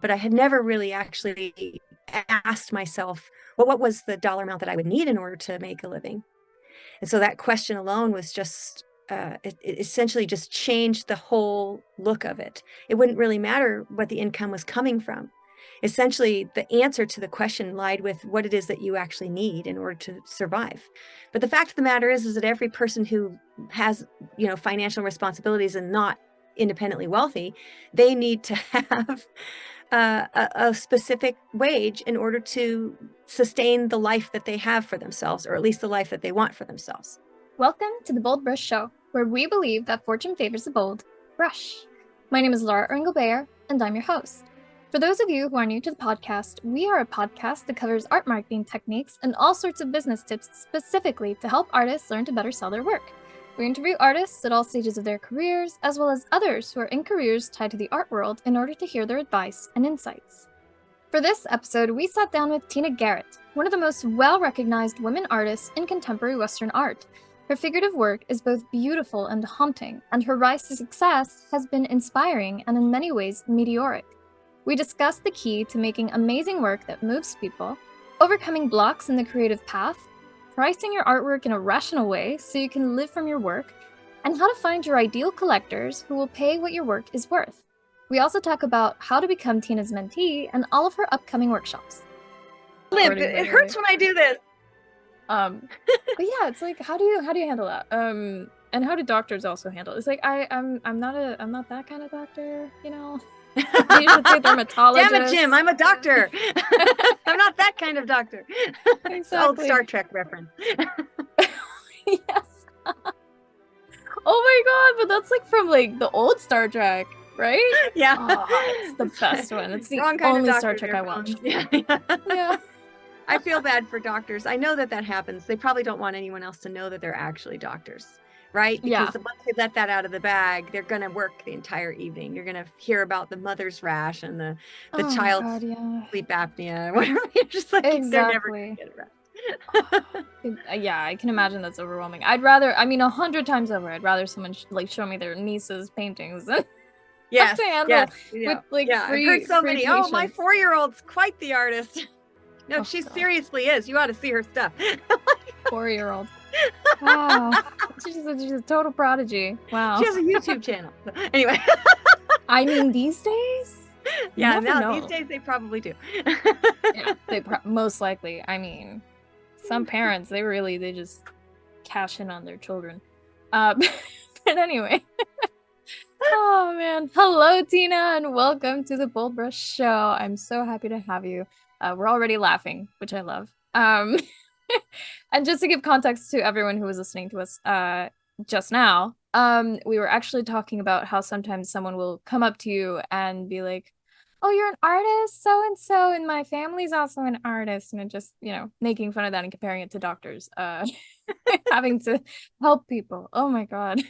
but I had never really actually asked myself, well, what was the dollar amount that I would need in order to make a living? And so that question alone was just, it essentially just changed the whole look of it. It wouldn't really matter what the income was coming from. Essentially, the answer to the question lied with what it is that you actually need in order to survive. But the fact of the matter is that every person who has, financial responsibilities and not independently wealthy, they need to have a specific wage in order to sustain the life that they have for themselves, or at least the life that they want for themselves. Welcome to the BoldBrush Show, where we believe that fortune favors the bold brush. My name is Laura Engelbayer, and I'm your host. For those of you who are new to the podcast, we are a podcast that covers art marketing techniques and all sorts of business tips specifically to help artists learn to better sell their work. We interview artists at all stages of their careers, as well as others who are in careers tied to the art world in order to hear their advice and insights. For this episode, we sat down with Tina Garrett, one of the most well-recognized women artists in contemporary Western art. Her figurative work is both beautiful and haunting, and her rise to success has been inspiring and in many ways meteoric. We discussed the key to making amazing work that moves people, overcoming blocks in the creative path, pricing your artwork in a rational way so you can live from your work, and how to find your ideal collectors who will pay what your work is worth. We also talk about how to become Tina's mentee and all of her upcoming workshops. It hurts when I do this. But yeah, it's like, how do you handle that? And how do doctors also handle it? It's like I'm not that kind of doctor, You should say dermatologist. Damn it, Jim, I'm a doctor. I'm not that kind of doctor. Exactly. Old Star Trek reference. Yes. Oh my god, but that's like from like the old Star Trek, right? Yeah. Oh, it's the best one. It's the only Star Trek I watched. Yeah. I feel bad for doctors. I know that happens. They probably don't want anyone else to know that they're actually doctors. Right? Because once they let that out of the bag, they're going to work the entire evening. You're going to hear about the mother's rash and the child's sleep apnea. Whatever. You're just like, exactly. They're never going to get rest. Yeah, I can imagine that's overwhelming. 100 times over, I'd rather someone show me their niece's paintings than yes, to handle yes, with free, I've heard so many. Patients. Oh, my 4-year-old's quite the artist. No, she seriously is. You ought to see her stuff. 4-year-old. Wow. She's a total prodigy. Wow. She has a YouTube channel. So, anyway. I mean, these days? Yeah, these days they probably do. Yeah, they most likely. I mean, some parents, they just cash in on their children. But anyway. Oh, man. Hello, Tina, and welcome to the BoldBrush Show. I'm so happy to have you. We're already laughing, which I love. And just to give context to everyone who was listening to us just now, we were actually talking about how sometimes someone will come up to you and be like, oh, you're an artist, so-and-so, and my family's also an artist, and just, making fun of that and comparing it to doctors, having to help people. Oh my God.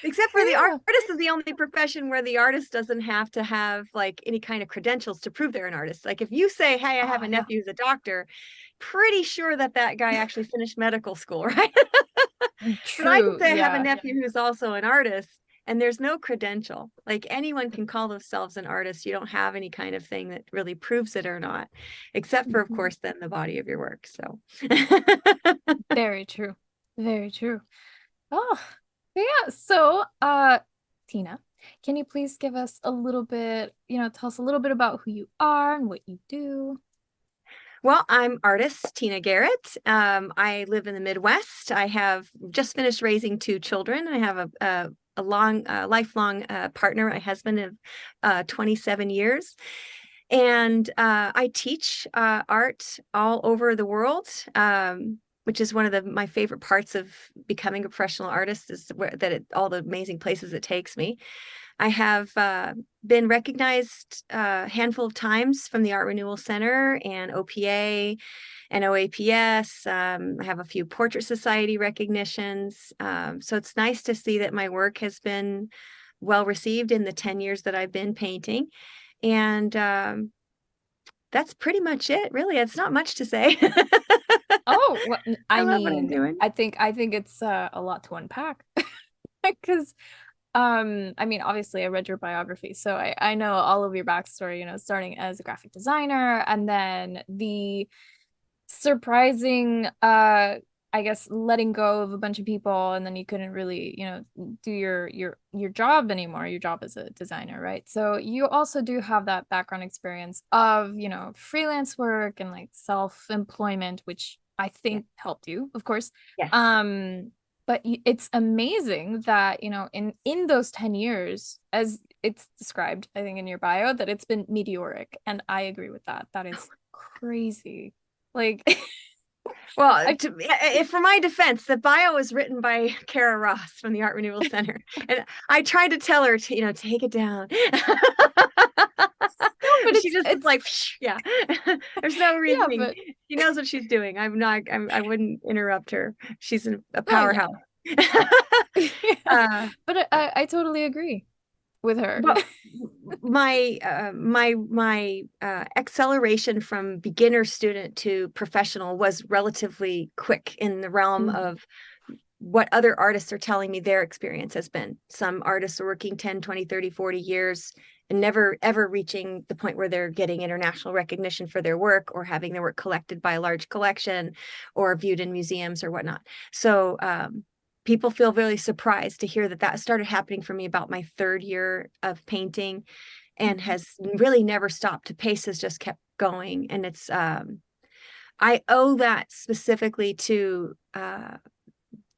Except for the artist is the only profession where the artist doesn't have to have like any kind of credentials to prove they're an artist. Like if you say, hey, I have a nephew who's a doctor, pretty sure that guy actually finished medical school, right? True, but I can say I have a nephew who's also an artist, and there's no credential. Like anyone can call themselves an artist. You don't have any kind of thing that really proves it or not, except for, of course, then the body of your work. So very true. Very true. Oh, yeah. So, Tina, can you please give us a little bit, tell us a little bit about who you are and what you do? Well, I'm artist Tina Garrett. I live in the Midwest. I have just finished raising 2 children. I have a lifelong partner, my husband of 27 years. And I teach art all over the world. Which is one of my favorite parts of becoming a professional artist, is all the amazing places it takes me. I have been recognized a handful of times from the Art Renewal Center and OPA and OAPS. I have a few Portrait Society recognitions. So it's nice to see that my work has been well received in the 10 years that I've been painting. And that's pretty much it, really. It's not much to say. Oh, well, I love what I'm doing. I think it's a lot to unpack because I mean, obviously I read your biography, so I know all of your backstory, starting as a graphic designer and then the surprising I guess letting go of a bunch of people and then you couldn't really, do your job anymore, your job as a designer, right? So you also do have that background experience of, freelance work and like self-employment, which I Yeah. think helped you, of course. Yes. But it's amazing that, in those 10 years, as it's described, I think in your bio, that it's been meteoric. And I agree with that. That is crazy. Like, Well, I, for my defense, the bio was written by Kara Ross from the Art Renewal Center, and I tried to tell her to, take it down. no, but She just was like, yeah. There's no yeah, reasoning. but She knows what she's doing. I wouldn't interrupt her. She's a no, yeah. powerhouse. Yeah. uh, But I totally agree with her. Well, my acceleration from beginner student to professional was relatively quick in the realm Mm. of what other artists are telling me their experience has been. Some artists are working 10, 20, 30, 40 years and never ever reaching the point where they're getting international recognition for their work or having their work collected by a large collection or viewed in museums or whatnot. So people feel really surprised to hear that started happening for me about my third year of painting and has really never stopped. The pace has just kept going. And it's, I owe that specifically to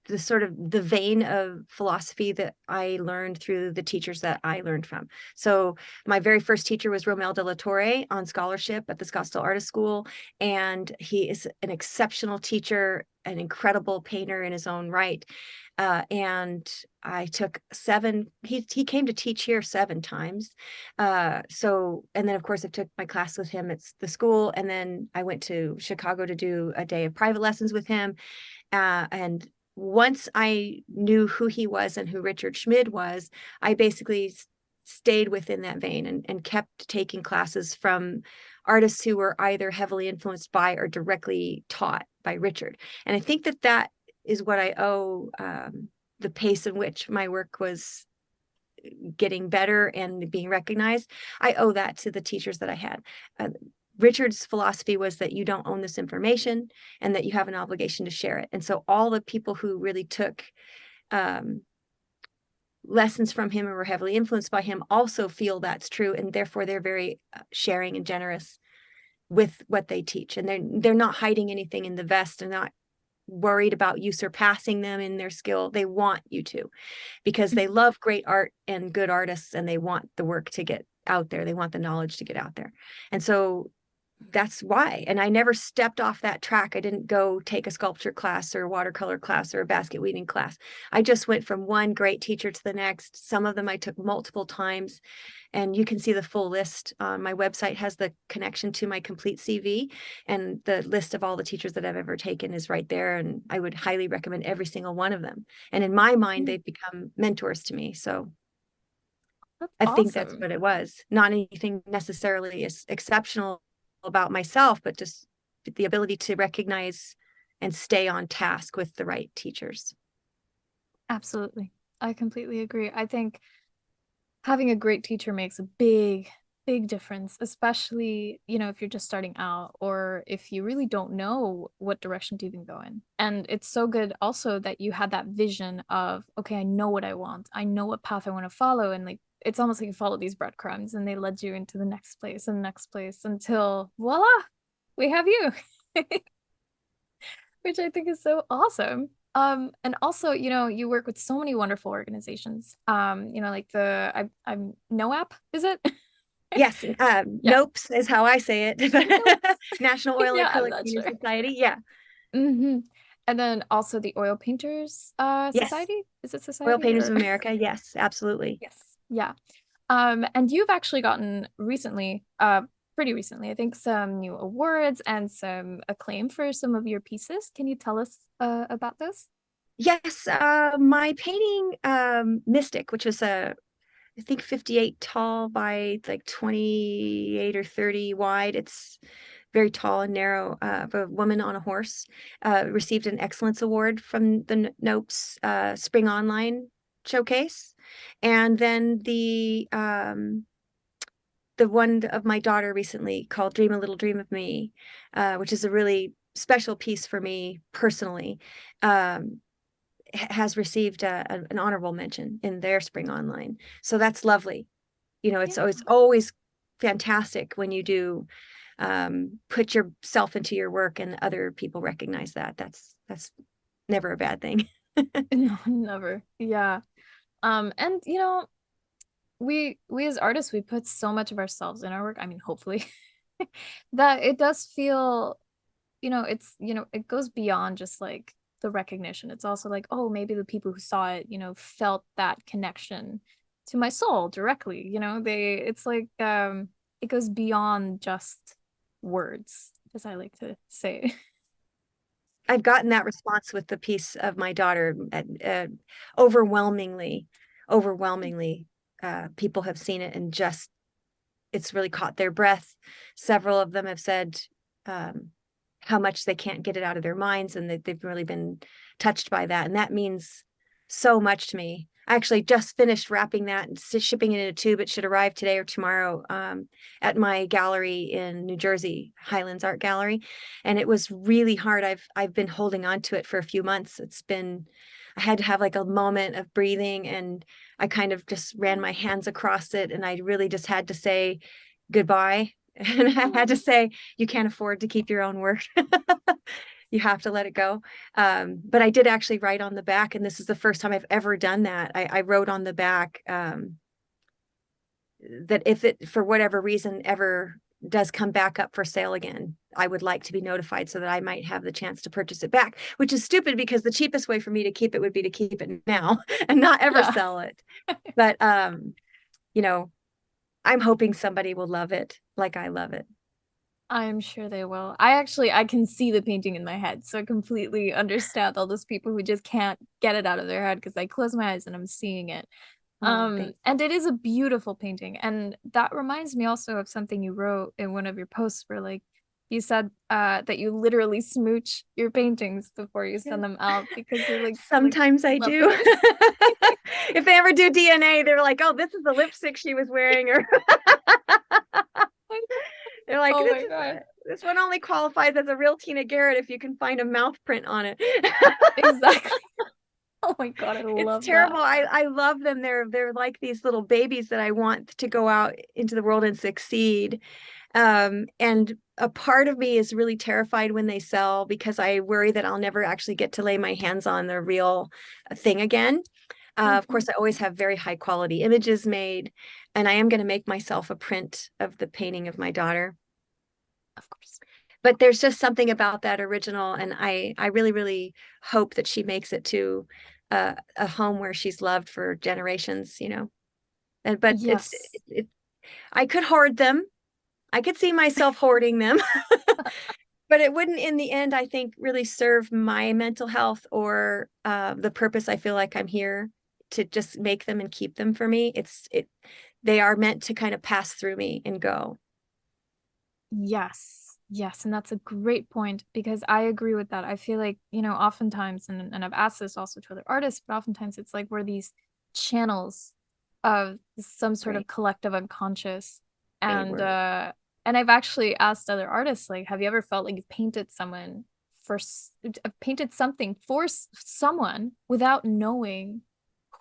the sort of the vein of philosophy that I learned through the teachers that I learned from. So my very first teacher was Romel de la Torre on scholarship at the Scottsdale Artist School. And he is an exceptional teacher, an incredible painter in his own right. And I took he came to teach here 7 times. And then of course I took my class with him at the school. And then I went to Chicago to do a day of private lessons with him. And once I knew who he was and who Richard Schmid was, I basically stayed within that vein and kept taking classes from artists who were either heavily influenced by or directly taught by Richard. And I think that is what I owe the pace in which my work was getting better and being recognized. I owe that to the teachers that I had. Richard's philosophy was that you don't own this information and that you have an obligation to share it. And so all the people who really took lessons from him and were heavily influenced by him also feel that's true. And therefore they're very sharing and generous with what they teach. And they're not hiding anything in the vest. They're not worried about you surpassing them in their skill. They want you to, because they love great art and good artists, and they want the work to get out there. They want the knowledge to get out there. And so that's why. And I never stepped off that track. I didn't go take a sculpture class or watercolor class or a basket weaving class. I just went from one great teacher to the next. Some of them I took multiple times, and you can see the full list. My website has the connection to my complete CV, and the list of all the teachers that I've ever taken is right there. And I would highly recommend every single one of them. And in my mind, they've become mentors to me. So That's I think that's awesome. what it was. Not anything necessarily is exceptional about myself, but just the ability to recognize and stay on task with the right teachers. Absolutely. I completely agree. I think having a great teacher makes a big, big difference, especially, if you're just starting out or if you really don't know what direction to even go in. And it's so good also that you had that vision of, okay, I know what I want. I know what path I want to follow. And like, it's almost like you follow these breadcrumbs and they led you into the next place and next place until voila, we have you, which I think is so awesome. And also, you work with so many wonderful organizations. Like I'm NOAP, is it? Yes, Yeah. Nopes is how I say it. Nope. National Oil and Yeah, I'm Acrylic not Painting sure. Society. Yeah. Hmm. And then also the Oil Painters Yes. Society. Is it Oil society Painters or of America. Yes, absolutely. yes. Yeah. And you've actually gotten recently, pretty recently, I think, some new awards and some acclaim for some of your pieces. Can you tell us about those? Yes, my painting, Mystic, which was I think 58 tall by like 28 or 30 wide. It's very tall and narrow, of a woman on a horse, received an excellence award from the Nopes Spring Online showcase. And then the one of my daughter recently called Dream a Little Dream of Me, which is a really special piece for me personally, has received an honorable mention in their spring online. So that's lovely. It's always fantastic when you do put yourself into your work and other people recognize that. That's never a bad thing. No, never. Yeah. And we as artists, we put so much of ourselves in our work. I mean, hopefully, that it does feel, it goes beyond just like the recognition. It's also like, oh, maybe the people who saw it, felt that connection to my soul directly. It's like it goes beyond just words, as I like to say. I've gotten that response with the piece of my daughter. Overwhelmingly, overwhelmingly, people have seen it and just it's really caught their breath. Several of them have said how much they can't get it out of their minds, and that they've really been touched by that. And that means so much to me. I actually just finished wrapping that and shipping it in a tube. It should arrive today or tomorrow at my gallery in New Jersey, Highlands Art Gallery. And it was really hard. I've been holding on to it for a few months. I had to have like a moment of breathing, and I kind of just ran my hands across it, and I really just had to say goodbye. And I had to say, you can't afford to keep your own work. You have to let it go. But I did actually write on the back, and this is the first time I've ever done that. I wrote on the back that if it, for whatever reason, ever does come back up for sale again, I would like to be notified so that I might have the chance to purchase it back, which is stupid because the cheapest way for me to keep it would be to keep it now and not ever sell it. But, I'm hoping somebody will love it like I love it. I'm sure they will. I can see the painting in my head, so I completely understand all those people who just can't get it out of their head because I close my eyes and I'm seeing it. And it is a beautiful painting. And that reminds me also of something you wrote in one of your posts where like you said that you literally smooch your paintings before you send them out because they're like sometimes I do. If they ever do DNA, they're like, oh, this is the lipstick she was wearing, or they're like, oh, this one only qualifies as a real Tina Garrett if you can find a mouth print on it. Exactly. Oh my God, I love it's terrible. that. I love them. They're like these little babies that I want to go out into the world and succeed. And a part of me is really terrified when they sell because I worry that I'll never actually get to lay my hands on the real thing again. Of course, I always have very high quality images made, and I am going to make myself a print of the painting of my daughter. Of course. But there's just something about that original, and I really, really hope that she makes it to a home where she's loved for generations, but yes. I could hoard them. I could see myself hoarding them, but it wouldn't in the end, I think, really serve my mental health or the purpose I feel like I'm here to just make them and keep them for me. They are meant to kind of pass through me and go. Yes. Yes, and that's a great point because I agree with that. I feel like, oftentimes, and I've asked this also to other artists, but oftentimes it's like we're these channels of some sort of collective unconscious. And I've actually asked other artists, like, have you ever felt like you've painted something for someone without knowing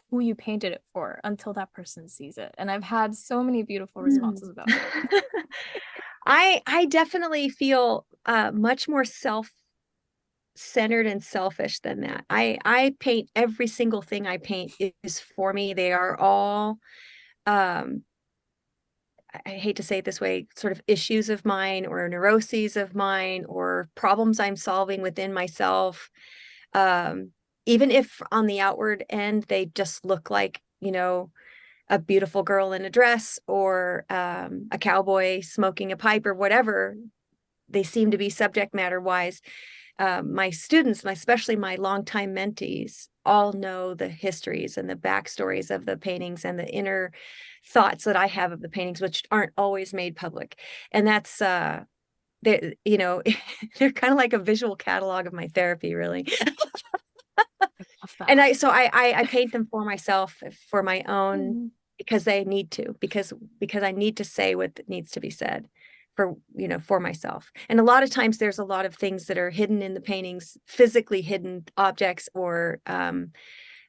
who you painted it for until that person sees it? And I've had so many beautiful responses about it. I definitely feel much more self-centered and selfish than that. I paint, every single thing I paint is for me. They are all I hate to say it this way, sort of issues of mine or neuroses of mine or problems I'm solving within myself. Even if on the outward end, they just look like, a beautiful girl in a dress or a cowboy smoking a pipe or whatever they seem to be subject matter wise. My students, especially my longtime mentees, all know the histories and the backstories of the paintings and the inner thoughts that I have of the paintings, which aren't always made public. And that's, they're kind of like a visual catalog of my therapy, really. Love And that. I paint them for myself, for my own, Mhm. because they need to, because I need to say what needs to be said for, for myself. And a lot of times there's a lot of things that are hidden in the paintings, physically hidden objects, or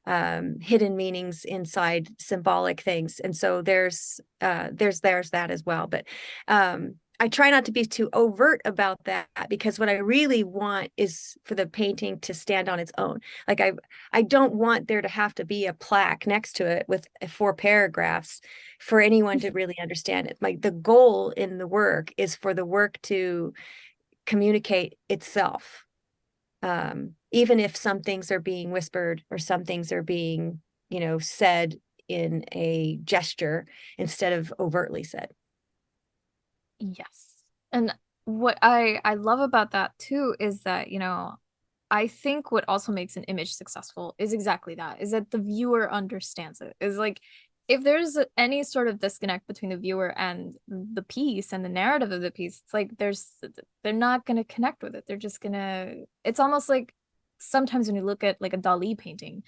hidden meanings inside symbolic things. And so there's that as well. But I try not to be too overt about that, because what I really want is for the painting to stand on its own. Like I don't want there to have to be a plaque next to it with 4 paragraphs for anyone to really understand it. Like the goal in the work is for the work to communicate itself. Even if some things are being whispered, or some things are being, said in a gesture instead of overtly said. Yes. And what I love about that too is that, I think what also makes an image successful is exactly that, is that the viewer understands it. Is like if there's any sort of disconnect between the viewer and the piece and the narrative of the piece, it's like they're not going to connect with it. They're just going to, it's almost like sometimes when you look at like a Dali painting,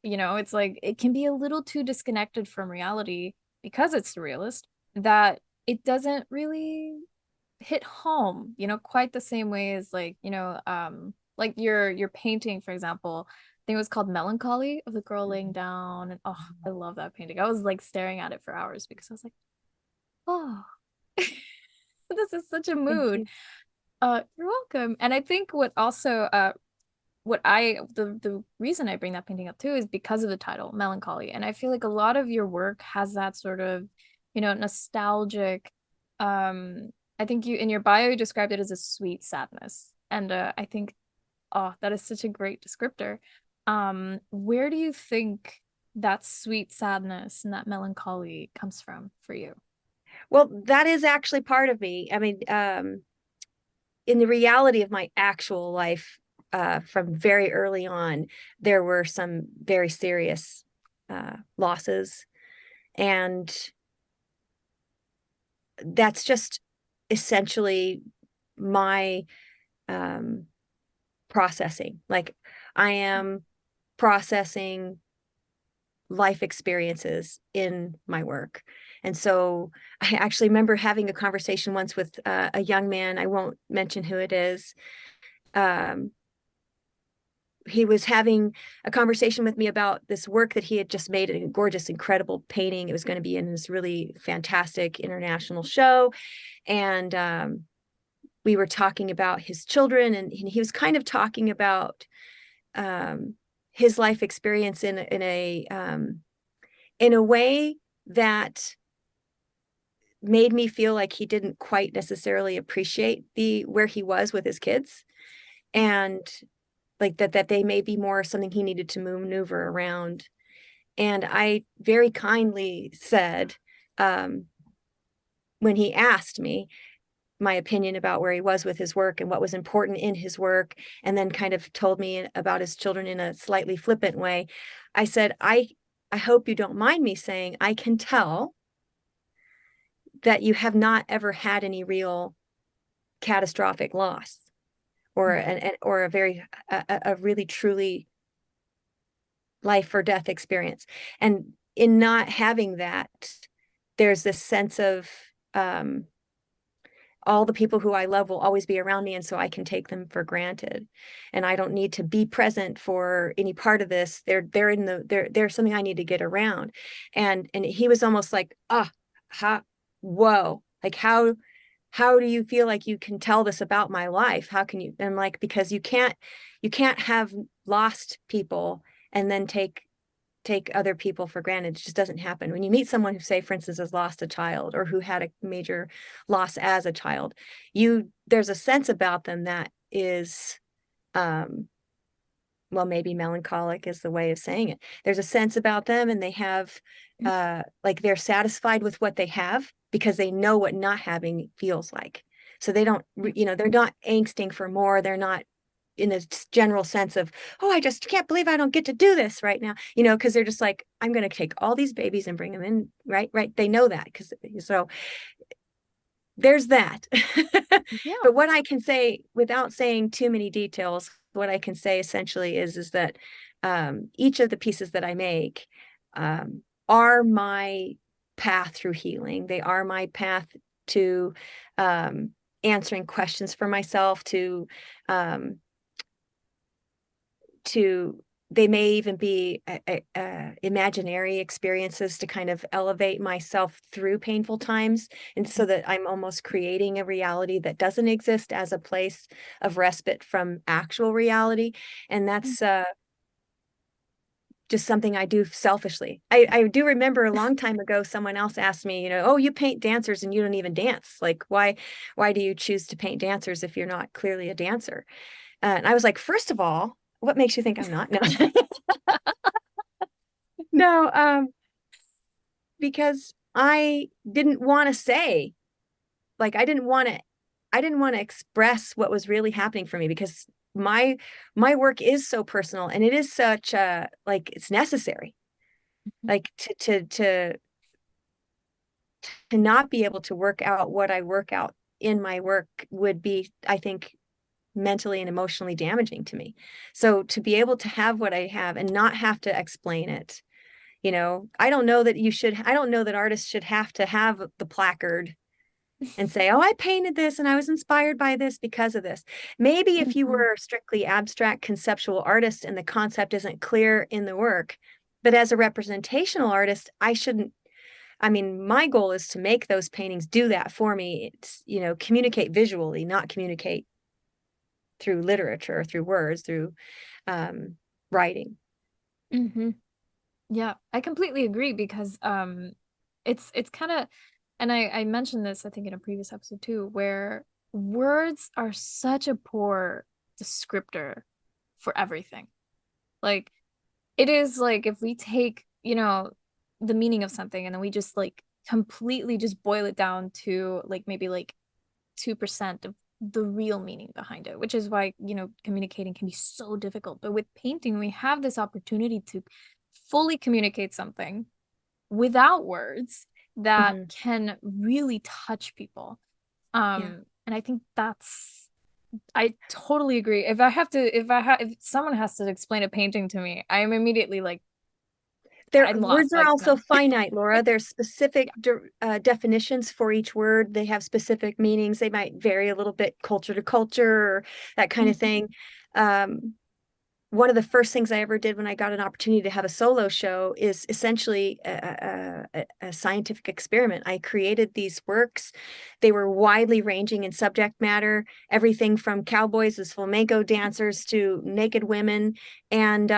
it's like it can be a little too disconnected from reality because it's surrealist, that it doesn't really hit home, quite the same way as like your painting, for example. I think it was called Melancholy, of the girl laying down. And oh, I love that painting. I was like staring at it for hours because I was like, oh, this is such a Thank mood. you. You're welcome. And I think what also what the reason I bring that painting up too is because of the title, Melancholy. And I feel like a lot of your work has that sort of, nostalgic, I think you in your bio you described it as a sweet sadness. And I think, oh, that is such a great descriptor. Where do you think that sweet sadness and that melancholy comes from for you? Well, that is actually part of me. I mean, in the reality of my actual life, from very early on, there were some very serious losses. And that's just essentially my processing. Like I am processing life experiences in my work. And so I actually remember having a conversation once with a young man. I won't mention who it is. Um, he was having a conversation with me about this work that he had just made, a gorgeous, incredible painting. It was going to be in this really fantastic international show. And we were talking about his children, and he was kind of talking about his life experience in a way that made me feel like he didn't quite necessarily appreciate where he was with his kids, and like that they may be more something he needed to maneuver around. And I very kindly said, when he asked me my opinion about where he was with his work and what was important in his work, and then kind of told me about his children in a slightly flippant way, I said, I hope you don't mind me saying, I can tell that you have not ever had any real catastrophic loss, or or a really truly life or death experience. And in not having that, there's this sense of all the people who I love will always be around me, and so I can take them for granted, and I don't need to be present for any part of this. They're something I need to get around. And he was almost like, whoa, like how do you feel like you can tell this about my life? How can you? And I'm like, because you can't have lost people and then take other people for granted. It just doesn't happen. When you meet someone who, say, for instance, has lost a child, or who had a major loss as a child, there's a sense about them that is, well, maybe melancholic is the way of saying it. There's a sense about them, and they have, like, they're satisfied with what they have because they know what not having feels like. So they don't, they're not angsting for more. They're not in the general sense of, oh, I just can't believe I don't get to do this right now, because they're just like, I'm going to take all these babies and bring them in. Right. They know that, so there's that. Yeah. But what I can say, without saying too many details, what I can say essentially is that each of the pieces that I make are my path through healing. They are my path to answering questions for myself, to they may even be imaginary experiences to kind of elevate myself through painful times, and so that I'm almost creating a reality that doesn't exist as a place of respite from actual reality. And that's just something I do selfishly. I do remember a long time ago, someone else asked me, oh, you paint dancers and you don't even dance. Like, why do you choose to paint dancers if you're not clearly a dancer? And I was like, first of all, what makes you think I'm not? No, no, because I didn't want to say, like, I didn't want to express what was really happening for me, because my work is so personal, and it is such like, it's necessary. Like, to not be able to work out what I work out in my work would be, I think, mentally and emotionally damaging to me. So to be able to have what I have and not have to explain it, I don't know that artists should have to have the placard and say, oh, I painted this and I was inspired by this because of this. Maybe if you were a strictly abstract conceptual artist and the concept isn't clear in the work, but as a representational artist, my goal is to make those paintings do that for me. It's, communicate visually, not communicate through literature, through words, through writing. Yeah, I completely agree, because it's kind of, and I mentioned this, I think, in a previous episode too, where words are such a poor descriptor for everything. Like, it is like, if we take, the meaning of something and then we just like completely just boil it down to like maybe like 2% of the real meaning behind it, which is why, communicating can be so difficult. But with painting, we have this opportunity to fully communicate something without words that can really touch people. And I think I totally agree. If someone has to explain a painting to me, I'm immediately like, I'm Words lost. are Like, also no. finite, Laura. There's specific definitions for each word. They have specific meanings. They might vary a little bit culture to culture, or that kind of thing. One of the first things I ever did when I got an opportunity to have a solo show is essentially a scientific experiment. I created these works. They were widely ranging in subject matter, everything from cowboys as flamenco dancers to naked women. And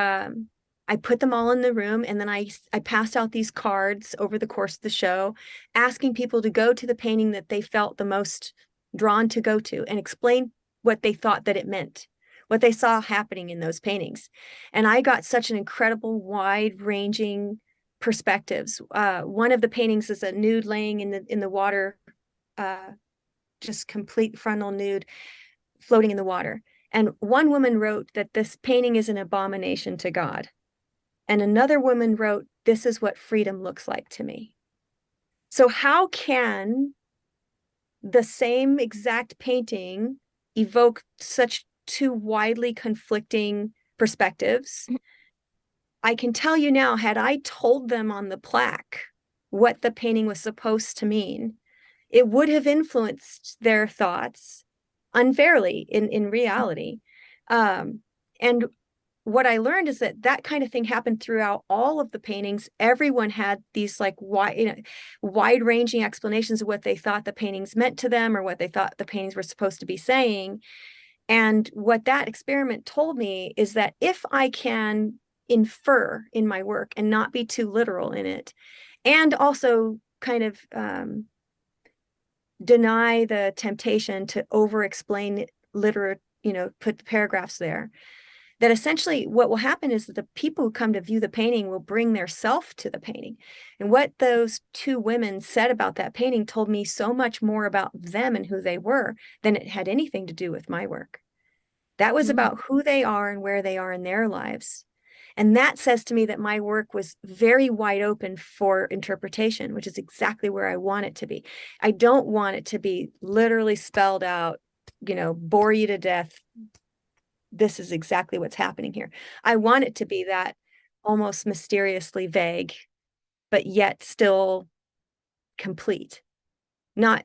I put them all in the room, and then I passed out these cards over the course of the show, asking people to go to the painting that they felt the most drawn to go to and explain what they thought that it meant, what they saw happening in those paintings. And I got such an incredible wide-ranging perspectives. One of the paintings is a nude laying in the water, just complete frontal nude, floating in the water. And one woman wrote that this painting is an abomination to God. And another woman wrote, this is what freedom looks like to me. So how can the same exact painting evoke such two widely conflicting perspectives? I can tell you now, had I told them on the plaque what the painting was supposed to mean, it would have influenced their thoughts unfairly in reality. And what I learned is that kind of thing happened throughout all of the paintings. Everyone had these like wide-ranging explanations of what they thought the paintings meant to them, or what they thought the paintings were supposed to be saying. And what that experiment told me is that if I can infer in my work and not be too literal in it, and also kind of deny the temptation to over-explain put the paragraphs there, that essentially what will happen is that the people who come to view the painting will bring their self to the painting. And what those two women said about that painting told me so much more about them and who they were than it had anything to do with my work. That was about who they are and where they are in their lives. And that says to me that my work was very wide open for interpretation, which is exactly where I want it to be. I don't want it to be literally spelled out, bore you to death, this is exactly what's happening here. I want it to be that almost mysteriously vague, but yet still complete. Not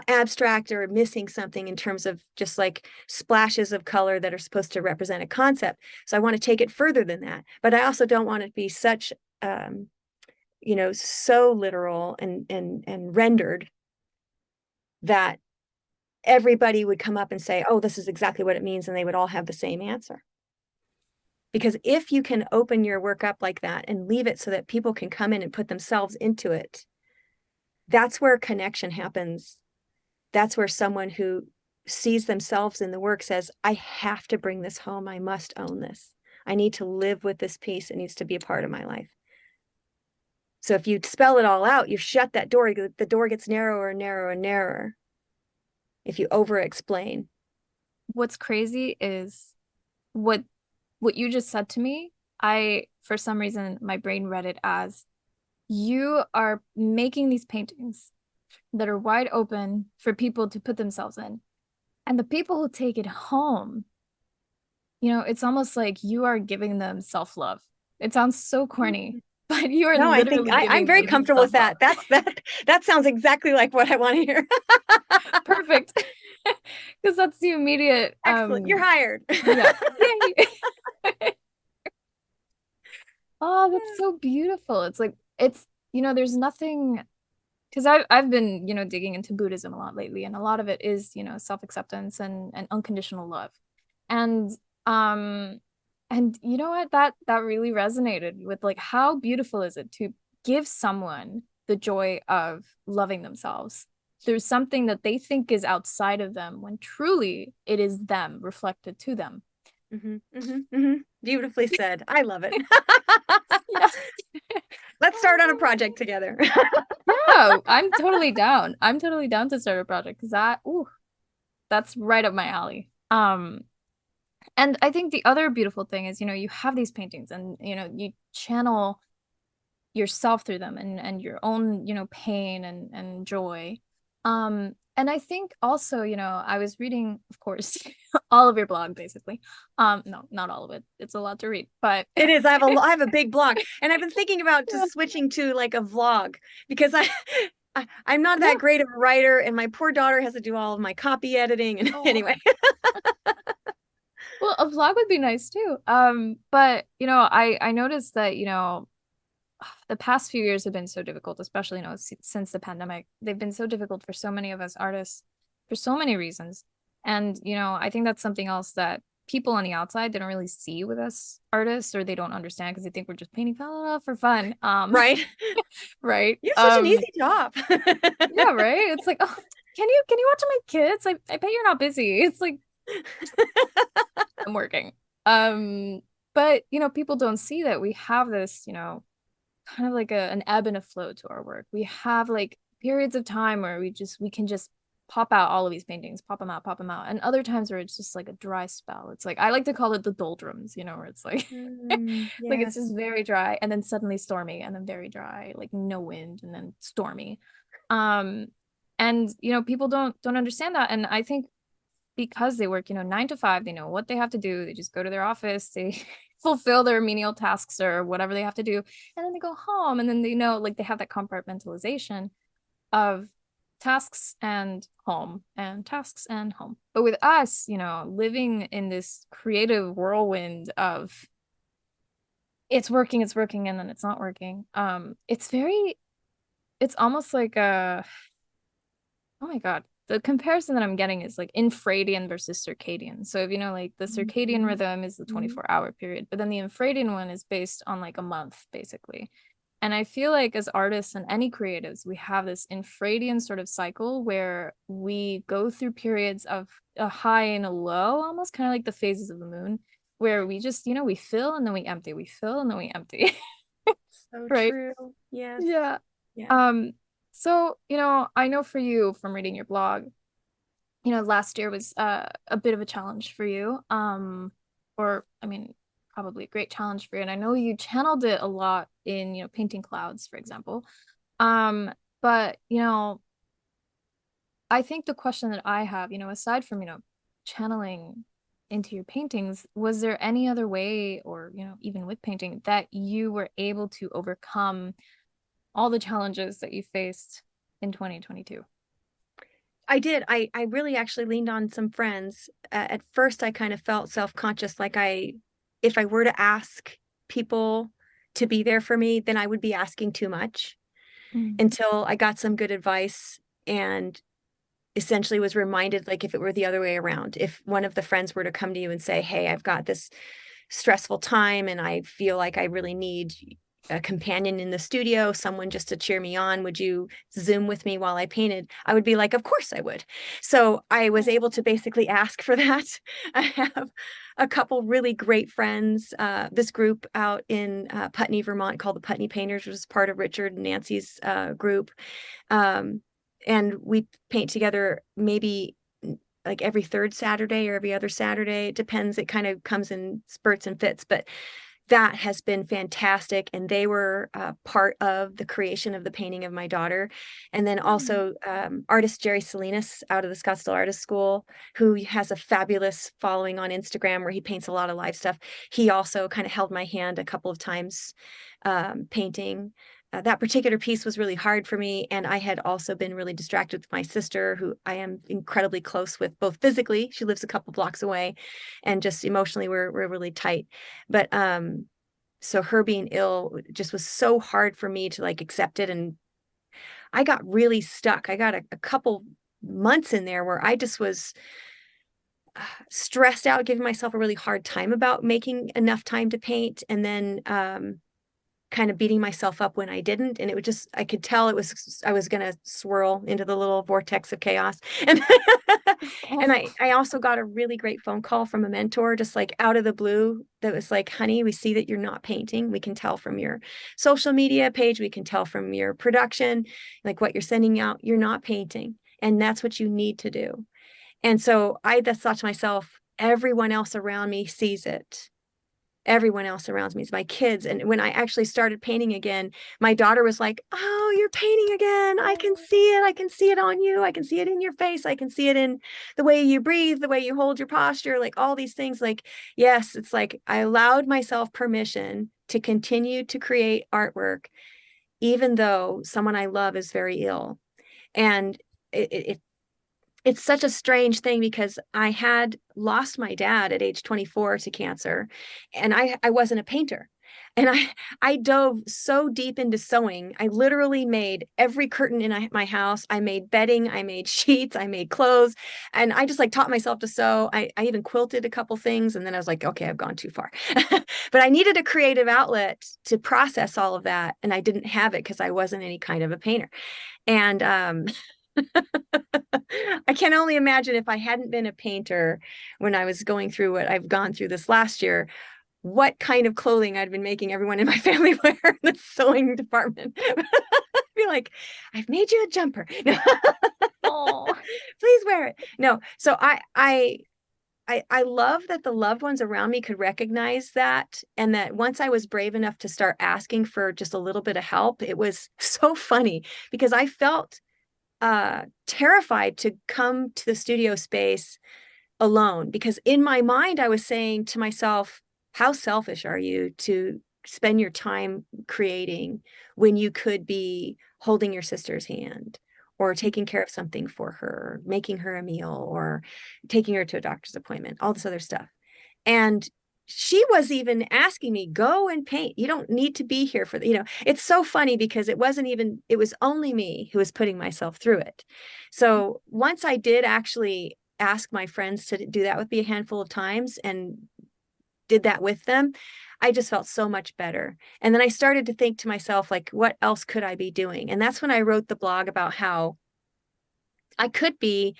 abstract or missing something in terms of just like splashes of color that are supposed to represent a concept. So I want to take it further than that, but I also don't want it to be such so literal and rendered that everybody would come up and say, oh, this is exactly what it means, and they would all have the same answer. Because if you can open your work up like that and leave it so that people can come in and put themselves into it, that's where connection happens. That's where someone who sees themselves in the work says, I have to bring this home. I must own this. I need to live with this piece. It needs to be a part of my life. So if you spell it all out, you shut that door, the door gets narrower and narrower and narrower if you over explain. What's crazy is what you just said to me. For some reason, my brain read it as you are making these paintings that are wide open for people to put themselves in. And the people who take it home, it's almost like you are giving them self-love. It sounds so corny, but you are No, I think literally I'm very comfortable with that. That sounds exactly like what I want to hear. Perfect. Because that's the immediate Excellent. You're hired. Yeah. Yay. Oh, that's so beautiful. It's like there's nothing, because I've been, digging into Buddhism a lot lately, and a lot of it is, self-acceptance and unconditional love. And um and you know what? That really resonated with, like, how beautiful is it to give someone the joy of loving themselves through something that they think is outside of them, when truly it is them reflected to them. Beautifully said. I love it. Yes. Let's start on a project together. Yeah, I'm totally down. I'm totally down to start a project, because that's right up my alley. And I think the other beautiful thing is, you have these paintings, and, you channel yourself through them, and your own, pain and joy. And I think also, I was reading, of course, all of your blog, basically. No, not all of it. It's a lot to read, but it is. I have a big blog, and I've been thinking about just switching to like a vlog, because I'm not that great of a writer, and my poor daughter has to do all of my copy editing. And anyway. Well, a vlog would be nice too. But I noticed that, the past few years have been so difficult, especially, since the pandemic. They've been so difficult for so many of us artists for so many reasons. And, I think that's something else that people on the outside, they don't really see with us artists, or they don't understand, because they think we're just painting for fun. Right. Right. You have such an easy job. Yeah, right. It's like, oh, can you watch my kids? I bet you're not busy. It's like, I'm working. But people don't see that we have this, kind of like an ebb and a flow to our work. We have like periods of time where we can just pop out all of these paintings, pop them out, and other times where it's just like a dry spell. It's like, I like to call it the doldrums, where it's like like it's just very dry, and then suddenly stormy, and then very dry, like no wind, and then stormy. And people don't understand that. And I think because they work 9 to 5, they know what they have to do. They just go to their office, they fulfill their menial tasks or whatever they have to do, and then they go home, and then like they have that compartmentalization of tasks and home, and tasks and home. But with us, living in this creative whirlwind of it's working, and then it's not working, it's almost like a, oh my God, the comparison that I'm getting is like infradian versus circadian. So if like the circadian rhythm is the 24-hour period, but then the infradian one is based on like a month, basically. And I feel like as artists and any creatives, we have this infradian sort of cycle where we go through periods of a high and a low, almost kind of like the phases of the moon, where we just, we fill and then we empty, we fill and then we empty. So right? true. Yes. Yeah. So, I know for you, from reading your blog, last year was a bit of a challenge for you. Or I mean, probably a great challenge for you. And I know you channeled it a lot in, painting clouds, for example. But, I think the question that I have, aside from, channeling into your paintings, was there any other way, or, even with painting, that you were able to overcome all the challenges that you faced in 2022? I did. I really actually leaned on some friends. At first, I kind of felt self-conscious, like if I were to ask people to be there for me, then I would be asking too much, Mm. until I got some good advice and essentially was reminded, like if it were the other way around, if one of the friends were to come to you and say, hey, I've got this stressful time and I feel like I really need a companion in the studio, someone just to cheer me on, would you Zoom with me while I painted? I would be like, of course I would. So I was able to basically ask for that. I have a couple really great friends, this group out in Putney, Vermont, called the Putney Painters, which is part of Richard and Nancy's group. And we paint together maybe like every third Saturday or every other Saturday. It depends. It kind of comes in spurts and fits, but that has been fantastic. And they were part of the creation of the painting of my daughter. And then also artist Jerry Salinas out of the Scottsdale Artist School, who has a fabulous following on Instagram where he paints a lot of live stuff. He also kind of held my hand a couple of times painting. That particular piece was really hard for me. And I had also been really distracted with my sister, who I am incredibly close with, both physically, she lives a couple blocks away, and just emotionally, we're really tight. But so her being ill just was so hard for me to like accept it. And I got really stuck. I got a couple months in there where I just was stressed out, giving myself a really hard time about making enough time to paint. And then kind of beating myself up when I didn't. And it would just, I could tell I was going to swirl into the little vortex of chaos. And, and I also got a really great phone call from a mentor, just like out of the blue, that was like, honey, we see that you're not painting. We can tell from your social media page. We can tell from your production, like what you're sending out, you're not painting. And that's what you need to do. And so I just thought to myself, everyone else around me sees it. Everyone else around me is my kids. And when I actually started painting again, my daughter was like, oh, you're painting again. I can see it. I can see it on you. I can see it in your face. I can see it in the way you breathe, the way you hold your posture, like all these things. Like, yes, it's like I allowed myself permission to continue to create artwork, even though someone I love is very ill. And it's such a strange thing, because I had lost my dad at age 24 to cancer, and I wasn't a painter. And I dove so deep into sewing. I literally made every curtain in my house. I made bedding, I made sheets, I made clothes, and I just like taught myself to sew. I even quilted a couple things, and then I was like, okay, I've gone too far. But I needed a creative outlet to process all of that, and I didn't have it because I wasn't any kind of a painter. And I can only imagine, if I hadn't been a painter when I was going through what I've gone through this last year, what kind of clothing I'd been making everyone in my family wear in the sewing department. I'd be like, I've made you a jumper. Oh, Please wear it. No. So I love that the loved ones around me could recognize that. And that once I was brave enough to start asking for just a little bit of help, it was so funny, because I felt terrified to come to the studio space alone, because in my mind I was saying to myself, how selfish are you to spend your time creating when you could be holding your sister's hand, or taking care of something for her, making her a meal, or taking her to a doctor's appointment, all this other stuff. And she was even asking me, go and paint. You don't need to be here for the, it's so funny, because it was only me who was putting myself through it. So once I did actually ask my friends to do that with me a handful of times, and did that with them, I just felt so much better. And then I started to think to myself, like, what else could I be doing? And that's when I wrote the blog about how I could be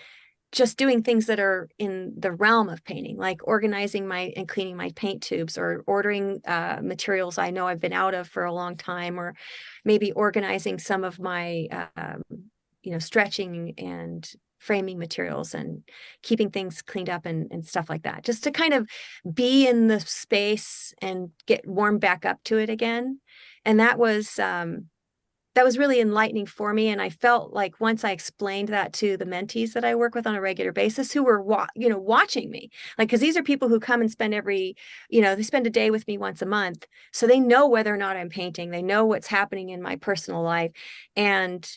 just doing things that are in the realm of painting, like organizing and cleaning my paint tubes, or ordering materials I know I've been out of for a long time, or maybe organizing some of my, stretching and framing materials, and keeping things cleaned up and stuff like that, just to kind of be in the space and get warmed back up to it again. And that was that was really enlightening for me. And I felt like once I explained that to the mentees that I work with on a regular basis, who were, watching me, like, because these are people who come and spend they spend a day with me once a month. So they know whether or not I'm painting, they know what's happening in my personal life. And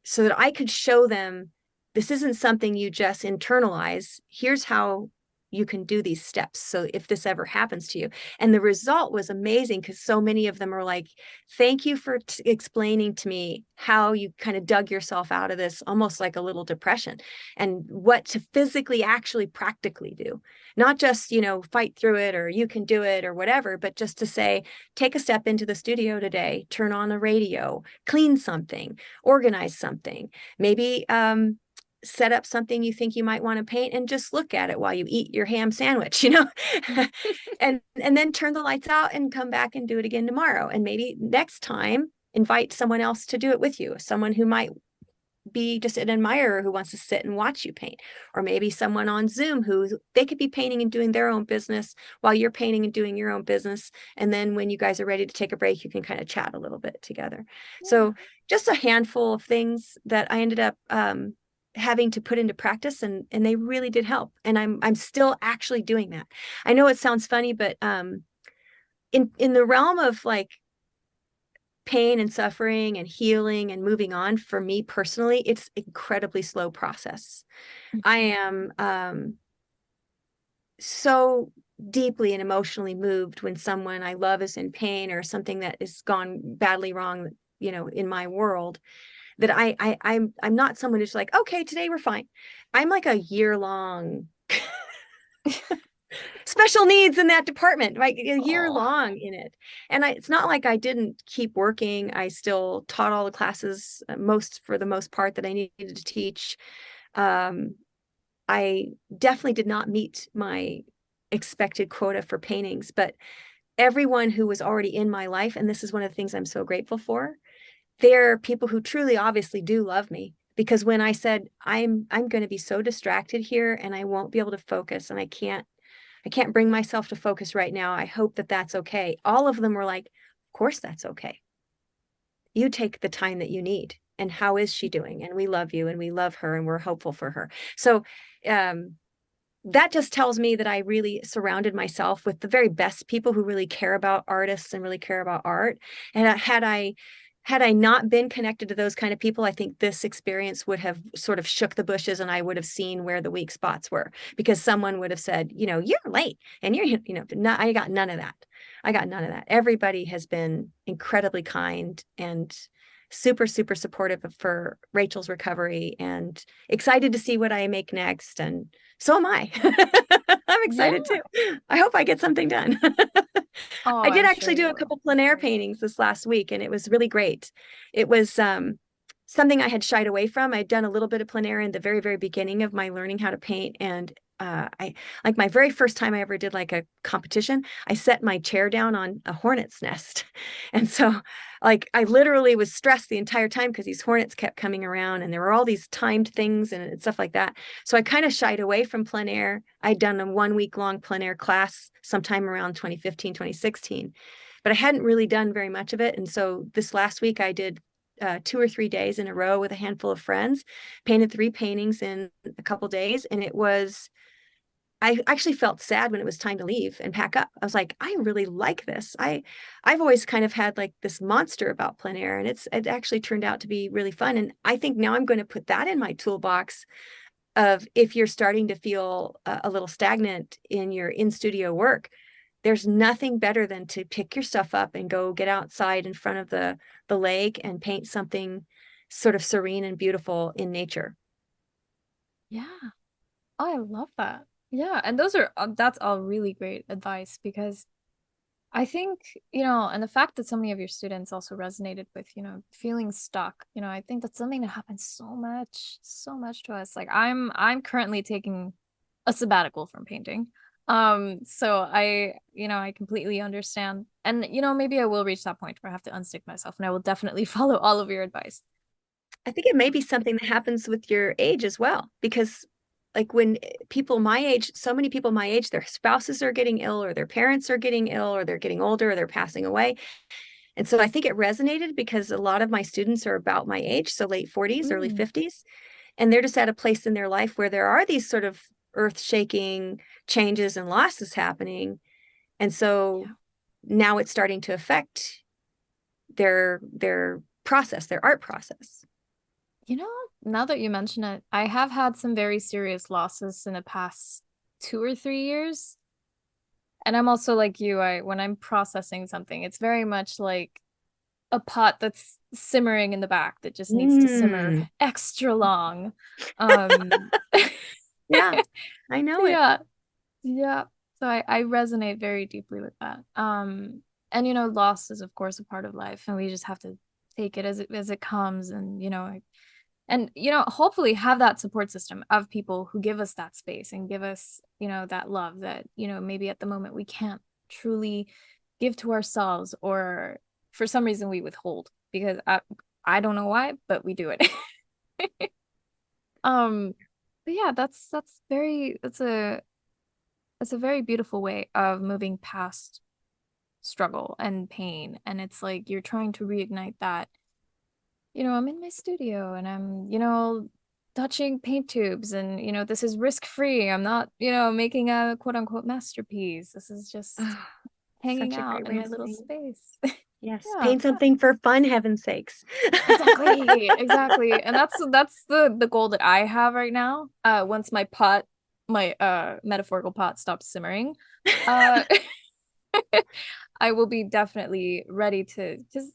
so that I could show them, this isn't something you just internalize. Here's how you can do these steps. So if this ever happens to you. And the result was amazing, because so many of them are like, thank you for explaining to me how you kind of dug yourself out of this, almost like a little depression, and what to physically, actually, practically do. Not just, fight through it, or you can do it, or whatever, but just to say, take a step into the studio today, turn on the radio, clean something, organize something, maybe, set up something you think you might want to paint, and just look at it while you eat your ham sandwich, and then turn the lights out and come back and do it again tomorrow. And maybe next time invite someone else to do it with you, someone who might be just an admirer who wants to sit and watch you paint, or maybe someone on Zoom who they could be painting and doing their own business while you're painting and doing your own business. And then when you guys are ready to take a break, you can kind of chat a little bit together. Yeah. So just a handful of things that I ended up having to put into practice, and they really did help. And I'm still actually doing that. I know it sounds funny, but in the realm of like pain and suffering and healing and moving on, for me personally, it's incredibly slow process. I am so deeply and emotionally moved when someone I love is in pain, or something that has gone badly wrong, in my world, that I'm not someone who's like, okay, today we're fine. I'm like a year-long special needs in that department, like a year long in it. And it's not like I didn't keep working. I still taught all the classes, for the most part, that I needed to teach. I definitely did not meet my expected quota for paintings, but everyone who was already in my life, and this is one of the things I'm so grateful for, they're people who truly, obviously, do love me. Because when I said, I'm going to be so distracted here, and I won't be able to focus, and I can't bring myself to focus right now, I hope that that's okay. All of them were like, of course that's okay. You take the time that you need. And how is she doing? And we love you, and we love her, and we're hopeful for her. So that just tells me that I really surrounded myself with the very best people who really care about artists and really care about art. And had I not been connected to those kind of people, I think this experience would have sort of shook the bushes, and I would have seen where the weak spots were, because someone would have said, you're late, and I got none of that. I got none of that. Everybody has been incredibly kind and super, super supportive for Rachel's recovery, and excited to see what I make next. And so am I. I'm excited too. I hope I get something done. I did actually do a couple plein air paintings this last week, and it was really great. It was something I had shied away from. I'd done a little bit of plein air in the very, very beginning of my learning how to paint. And I, like, my very first time I ever did like a competition, I set my chair down on a hornet's nest. And so like I literally was stressed the entire time, because these hornets kept coming around, and there were all these timed things and stuff like that. So I kind of shied away from plein air. I'd done a 1 week long plein air class sometime around 2015, 2016, but I hadn't really done very much of it. And so this last week I did 2 or 3 days in a row with a handful of friends, painted 3 paintings in a couple days. And I actually felt sad when it was time to leave and pack up. I was like, I really like this. I've always kind of had like this monster about plein air, and it actually turned out to be really fun. And I think now I'm going to put that in my toolbox of, if you're starting to feel a little stagnant in your in-studio work, there's nothing better than to pick your stuff up and go get outside in front of the lake and paint something sort of serene and beautiful in nature. Yeah. Oh, I love that. Yeah, and that's all really great advice, because I think, and the fact that so many of your students also resonated with, feeling stuck, I think that's something that happens so much to us. Like I'm currently taking a sabbatical from painting. So I completely understand. And, maybe I will reach that point where I have to unstick myself, and I will definitely follow all of your advice. I think it may be something that happens with your age as well, because like when people my age, so many people my age, their spouses are getting ill, or their parents are getting ill, or they're getting older, or they're passing away. And so I think it resonated because a lot of my students are about my age, so late 40s, early Mm. 50s, and they're just at a place in their life where there are these sort of earth-shaking changes and losses happening. And so Yeah. now it's starting to affect their process, their art process. You know, now that you mention it, I have had some very serious losses in the past 2 or 3 years. And I'm also like you, when I'm processing something, it's very much like a pot that's simmering in the back that just needs to simmer Mm. extra long. Um, Yeah, I know it. yeah, yeah. So I resonate very deeply with that. And loss is of course a part of life, and we just have to take it as it comes, and hopefully have that support system of people who give us that space and give us, that love that, maybe at the moment we can't truly give to ourselves, or for some reason we withhold because I don't know why, but we do it. Um, but yeah, that's a very beautiful way of moving past struggle and pain. And it's like you're trying to reignite that. I'm in my studio and I'm, touching paint tubes, and this is risk-free. I'm not, making a quote unquote masterpiece. This is just Oh, hanging such a out great in way my of little saying it. space. Yes, Yeah. paint something for fun, heaven's sakes. Exactly, exactly. And that's the goal that I have right now. Once my metaphorical pot stops simmering, uh I will be definitely ready to, because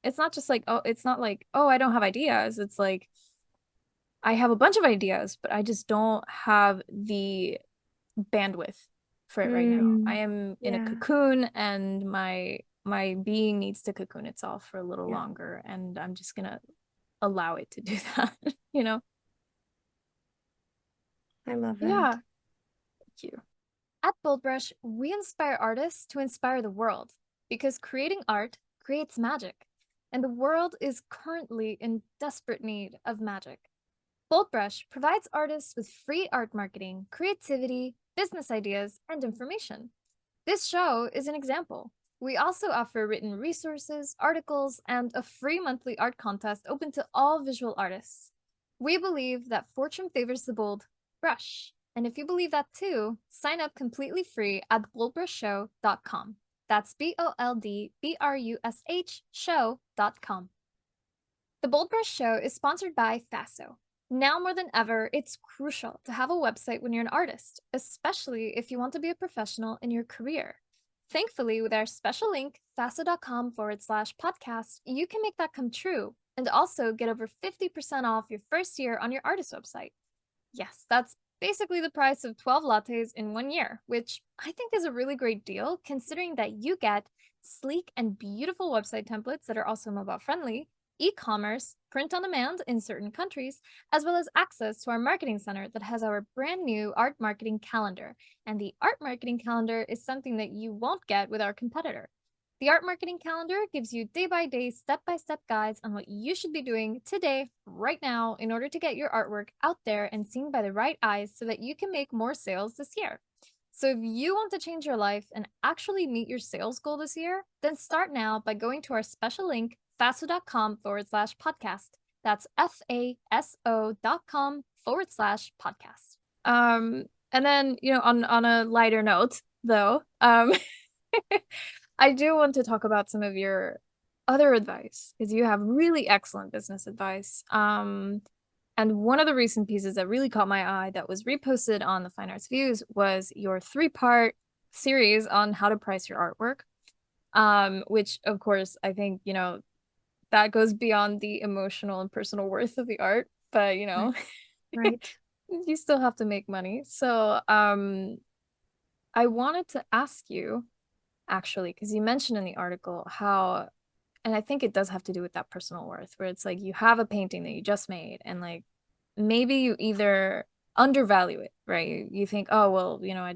it's not just like, oh, it's not like, oh, I don't have ideas. It's like I have a bunch of ideas, but I just don't have the bandwidth for it right now. I Mm, am in a yeah, cocoon, and my being needs to cocoon itself for a little yeah, longer, and I'm just gonna allow it to do that, you know? I love Yeah, that. thank you. At BoldBrush, we inspire artists to inspire the world because creating art creates magic, and the world is currently in desperate need of magic. BoldBrush provides artists with free art marketing, creativity, business ideas, and information. This show is an example. We also offer written resources, articles, and a free monthly art contest open to all visual artists. We believe that fortune favors the bold brush. And if you believe that too, sign up completely free at boldbrushshow.com. That's BoldBrush show.com. The BoldBrush Show is sponsored by Faso. Now more than ever, it's crucial to have a website when you're an artist, especially if you want to be a professional in your career. Thankfully, with our special link, faso.com/podcast, you can make that come true and also get over 50% off your first year on your artist website. Yes, that's basically the price of 12 lattes in 1 year, which I think is a really great deal considering that you get sleek and beautiful website templates that are also mobile friendly, e-commerce, print on demand in certain countries, as well as access to our marketing center that has our brand new art marketing calendar. And the art marketing calendar is something that you won't get with our competitor. The art marketing calendar gives you day-by-day, step-by-step guides on what you should be doing today, right now, in order to get your artwork out there and seen by the right eyes so that you can make more sales this year. So if you want to change your life and actually meet your sales goal this year, then start now by going to our special link, faso.com/podcast. That's faso.com/podcast. And then, on a lighter note, though, I do want to talk about some of your other advice because you have really excellent business advice. And one of the recent pieces that really caught my eye that was reposted on the Fine Arts Views was your 3-part series on how to price your artwork. Which of course I think, that goes beyond the emotional and personal worth of the art, but Right. Right. you still have to make money. So I wanted to ask you actually, because you mentioned in the article how, and I think it does have to do with that personal worth, where it's like you have a painting that you just made, and like maybe you either undervalue it, right? You think, oh, well, I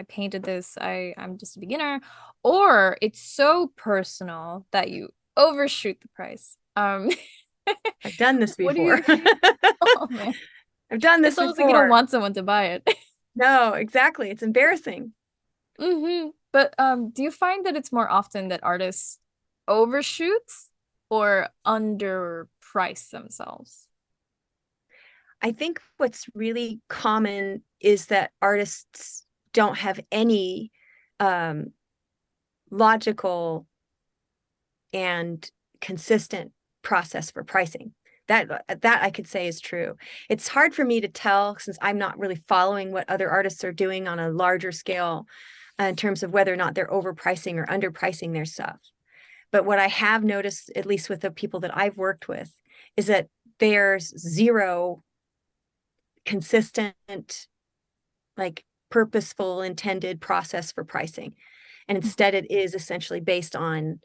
painted this, I'm just a beginner, or it's so personal that you overshoot the price. I've done this What do before. you, oh man, I've done it's this almost like you don't before. want someone to buy it. No, exactly. It's embarrassing. But do you find that it's more often that artists overshoot or underprice themselves? I think what's really common is that artists don't have any um, logical and consistent process for pricing. That I could say is true. It's hard for me to tell since I'm not really following what other artists are doing on a larger scale in terms of whether or not they're overpricing or underpricing their stuff. But what I have noticed, at least with the people that I've worked with, is that there's zero consistent, like purposeful, intended process for pricing. And instead, it is essentially based on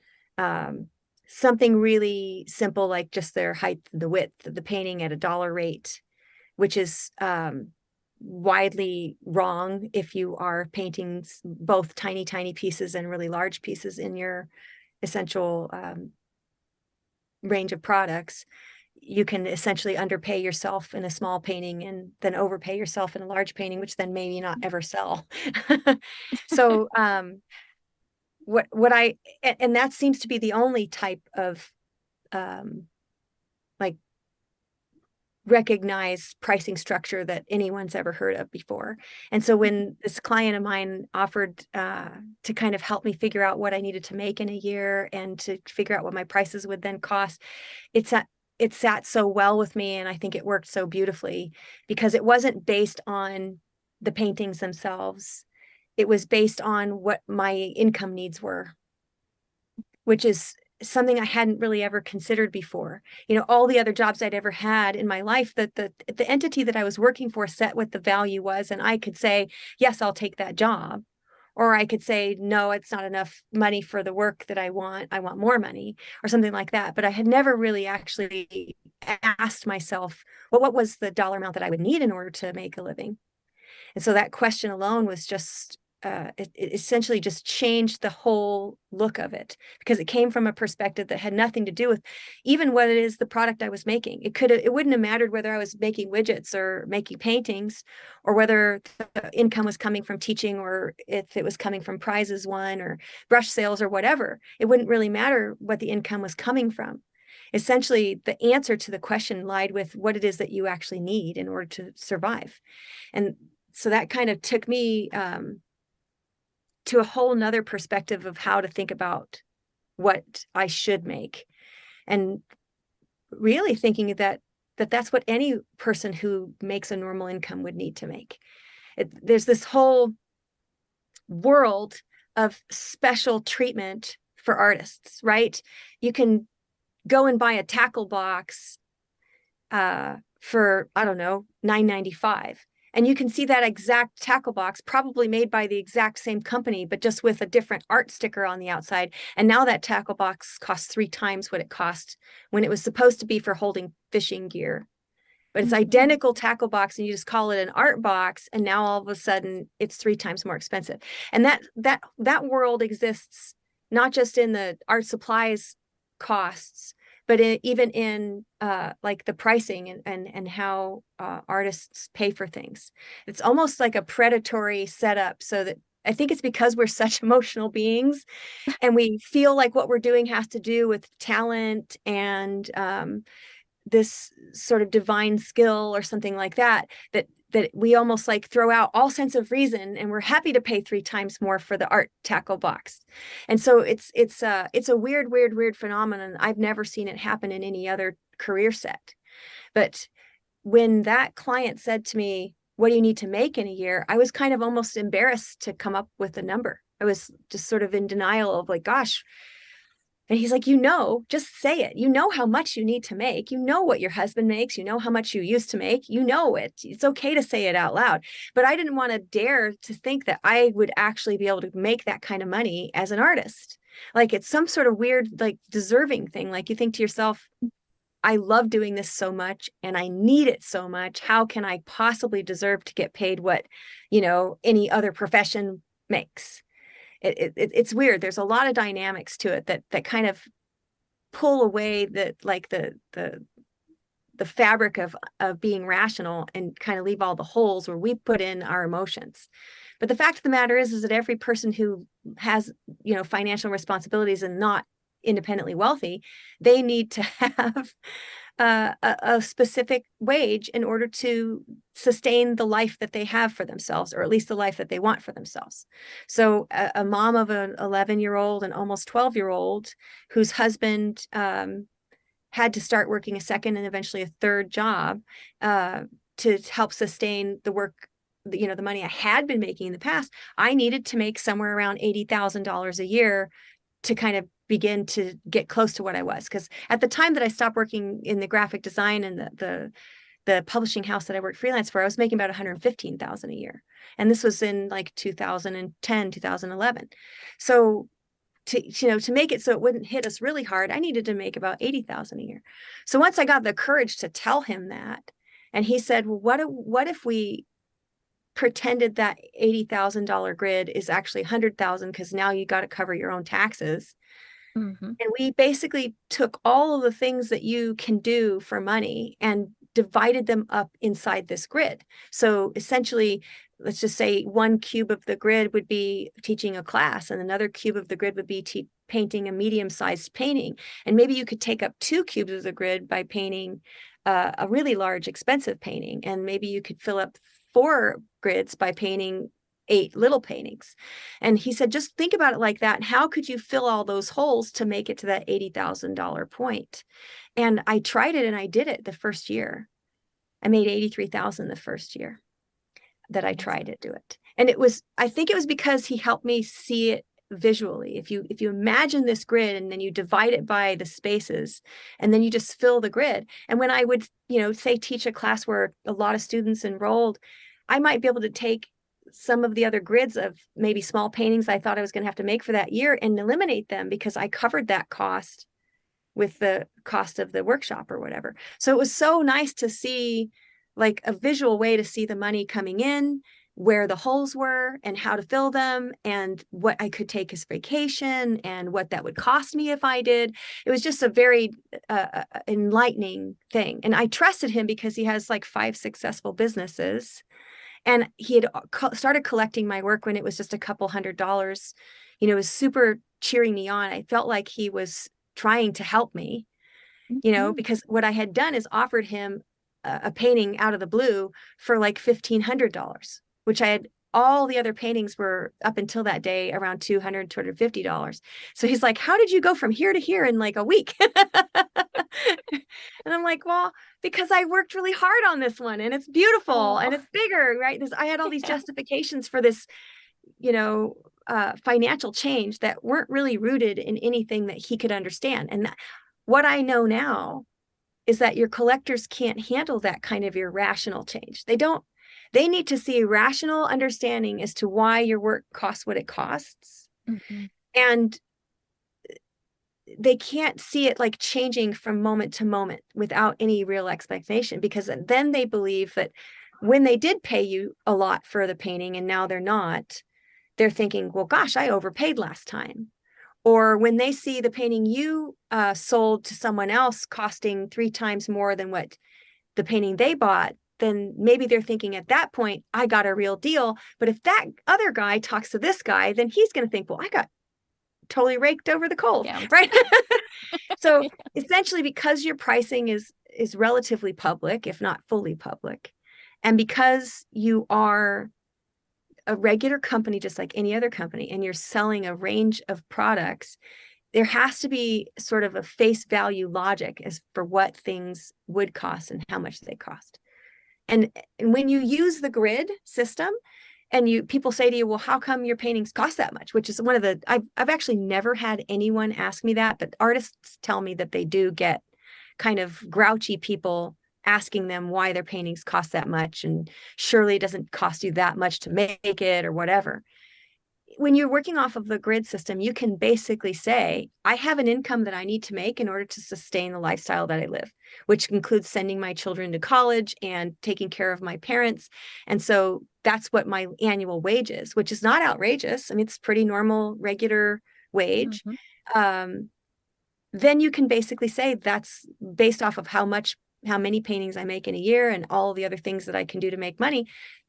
something really simple, like just their height, the width of the painting at a dollar rate, which is widely wrong if you are painting both tiny, tiny pieces and really large pieces in your essential range of products. You can essentially underpay yourself in a small painting and then overpay yourself in a large painting, which then maybe not ever sell. So and that seems to be the only type of like recognized pricing structure that anyone's ever heard of before. And so when this client of mine offered to kind of help me figure out what I needed to make in a year and to figure out what my prices would then cost, it sat so well with me, and I think it worked so beautifully because it wasn't based on the paintings themselves. It was based on what my income needs were, which is something I hadn't really ever considered before. You know, all the other jobs I'd ever had in my life, that the entity that I was working for set what the value was, and I could say, yes, I'll take that job. Or I could say, no, it's not enough money for the work that I want. I want more money, or something like that. But I had never really actually asked myself, well, what was the dollar amount that I would need in order to make a living? And so that question alone was just, it essentially just changed the whole look of it, because it came from a perspective that had nothing to do with even what it is the product I was making. It wouldn't have mattered whether I was making widgets or making paintings, or whether the income was coming from teaching, or if it was coming from prizes won or brush sales or whatever. It wouldn't really matter what the income was coming from. Essentially, the answer to the question lied with what it is that you actually need in order to survive. And so that kind of took me to a whole nother perspective of how to think about what I should make, and really thinking that's what any person who makes a normal income would need to make. There's this whole world of special treatment for artists, right? You can go and buy a tackle box for, I don't know, $9.95. And you can see that exact tackle box probably made by the exact same company, but just with a different art sticker on the outside. And now that tackle box costs 3 times what it cost when it was supposed to be for holding fishing gear. But it's identical tackle box, and you just call it an art box, and now all of a sudden it's 3 times more expensive. And that world exists not just in the art supplies costs, but even in like the pricing and how artists pay for things. It's almost like a predatory setup, so that I think it's because we're such emotional beings and we feel like what we're doing has to do with talent and this sort of divine skill or something like that, that we almost like throw out all sense of reason, and we're happy to pay 3 times more for the art tackle box. And so it's a weird phenomenon. I've never seen it happen in any other career set. But when that client said to me, what do you need to make in a year? I was kind of almost embarrassed to come up with a number. I was just sort of in denial of like, gosh. And he's like, just say it. You know how much you need to make. You know what your husband makes. You know how much you used to make. You know it. It's okay to say it out loud. But I didn't want to dare to think that I would actually be able to make that kind of money as an artist. Like it's some sort of weird, like deserving thing. Like you think to yourself, I love doing this so much and I need it so much. How can I possibly deserve to get paid what, any other profession makes? It's weird. There's a lot of dynamics to it that kind of pull away the fabric of being rational and kind of leave all the holes where we put in our emotions. But the fact of the matter is that every person who has, financial responsibilities and not independently wealthy, they need to have a specific wage in order to sustain the life that they have for themselves, or at least the life that they want for themselves. So a mom of an 11-year-old and almost 12-year-old whose husband had to start working a second and eventually a third job to help sustain the work, the money I had been making in the past. I needed to make somewhere around $80,000 a year to kind of begin to get close to what I was. Because at the time that I stopped working in the graphic design and the publishing house that I worked freelance for, I was making about $115,000 a year. And this was in like 2010, 2011. So to make it so it wouldn't hit us really hard, I needed to make about $80,000 a year. So once I got the courage to tell him that, and he said, well, what if we pretended that $80,000 grid is actually $100,000 because now you got to cover your own taxes. Mm-hmm. And we basically took all of the things that you can do for money and divided them up inside this grid. So essentially, let's just say one cube of the grid would be teaching a class, and another cube of the grid would be painting a medium-sized painting. And maybe you could take up 2 cubes of the grid by painting a really large, expensive painting. And maybe you could fill up 4 grids by painting 8 little paintings. And he said, just think about it like that. And how could you fill all those holes to make it to that $80,000 point? And I tried it and I did it the first year. I made $83,000 the first year that I tried to do it. And I think it was because he helped me see it visually. If you imagine this grid and then you divide it by the spaces and then you just fill the grid. And when I would, say teach a class where a lot of students enrolled, I might be able to take some of the other grids of maybe small paintings I thought I was going to have to make for that year and eliminate them because I covered that cost with the cost of the workshop or whatever. So it was so nice to see like a visual way to see the money coming in, where the holes were and how to fill them, and what I could take as vacation and what that would cost me if I did. It was just a very enlightening thing. And I trusted him because he has like 5 successful businesses. And he had started collecting my work when it was just a couple $100. It was super cheering me on. I felt like he was trying to help me, because what I had done is offered him a painting out of the blue for like $1,500, which all the other paintings were up until that day around $200, $250. So he's like, how did you go from here to here in like a week? And I'm like, well, because I worked really hard on this one and it's beautiful and it's bigger, right? I had all these justifications for this, financial change that weren't really rooted in anything that he could understand. And what I know now is that your collectors can't handle that kind of irrational change. They need to see rational understanding as to why your work costs what it costs. Mm-hmm. And they can't see it like changing from moment to moment without any real expectation, because then they believe that when they did pay you a lot for the painting and now they're not, they're thinking, well, gosh, I overpaid last time. Or when they see the painting you sold to someone else costing 3 times more than what the painting they bought, then maybe they're thinking at that point, I got a real deal. But if that other guy talks to this guy, then he's going to think, well, I got totally raked over the coals, right? So essentially, because your pricing is relatively public, if not fully public, and because you are a regular company, just like any other company, and you're selling a range of products, there has to be sort of a face value logic as for what things would cost and how much they cost. And when you use the grid system and people say to you, well, how come your paintings cost that much? Which is one of the, I've actually never had anyone ask me that, but artists tell me that they do get kind of grouchy people asking them why their paintings cost that much. And surely it doesn't cost you that much to make it or whatever. When you're working off of the grid system, you can basically say, I have an income that I need to make in order to sustain the lifestyle that I live, which includes sending my children to college and taking care of my parents. And so that's what my annual wage is, which is not outrageous. I mean, it's pretty normal, regular wage. Mm-hmm. Then you can basically say that's based off of how many paintings I make in a year and all the other things that I can do to make money.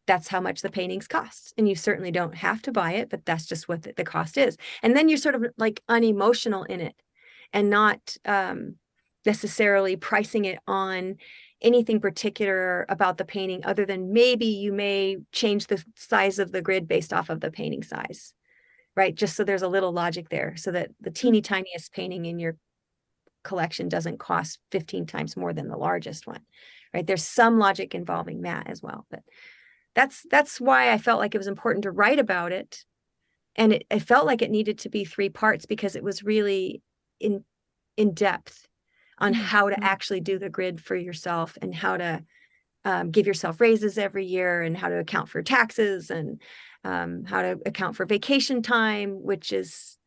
That's how much the paintings cost. And you certainly don't have to buy it, but that's just what the cost is. And then you're sort of like unemotional in it. and not necessarily pricing it on anything particular about the painting, other than maybe you may change the size of the grid based off of the painting size, right? Just so there's a little logic there, so that the teeny tiniest painting in your collection doesn't cost 15 times more than the largest one, right? There's some logic involving that as well. But that's why I felt like it was important to write about it. And it felt like it needed to be 3 parts, because it was really in depth on how to actually do the grid for yourself, and how to give yourself raises every year, and how to account for taxes, and how to account for vacation time, which is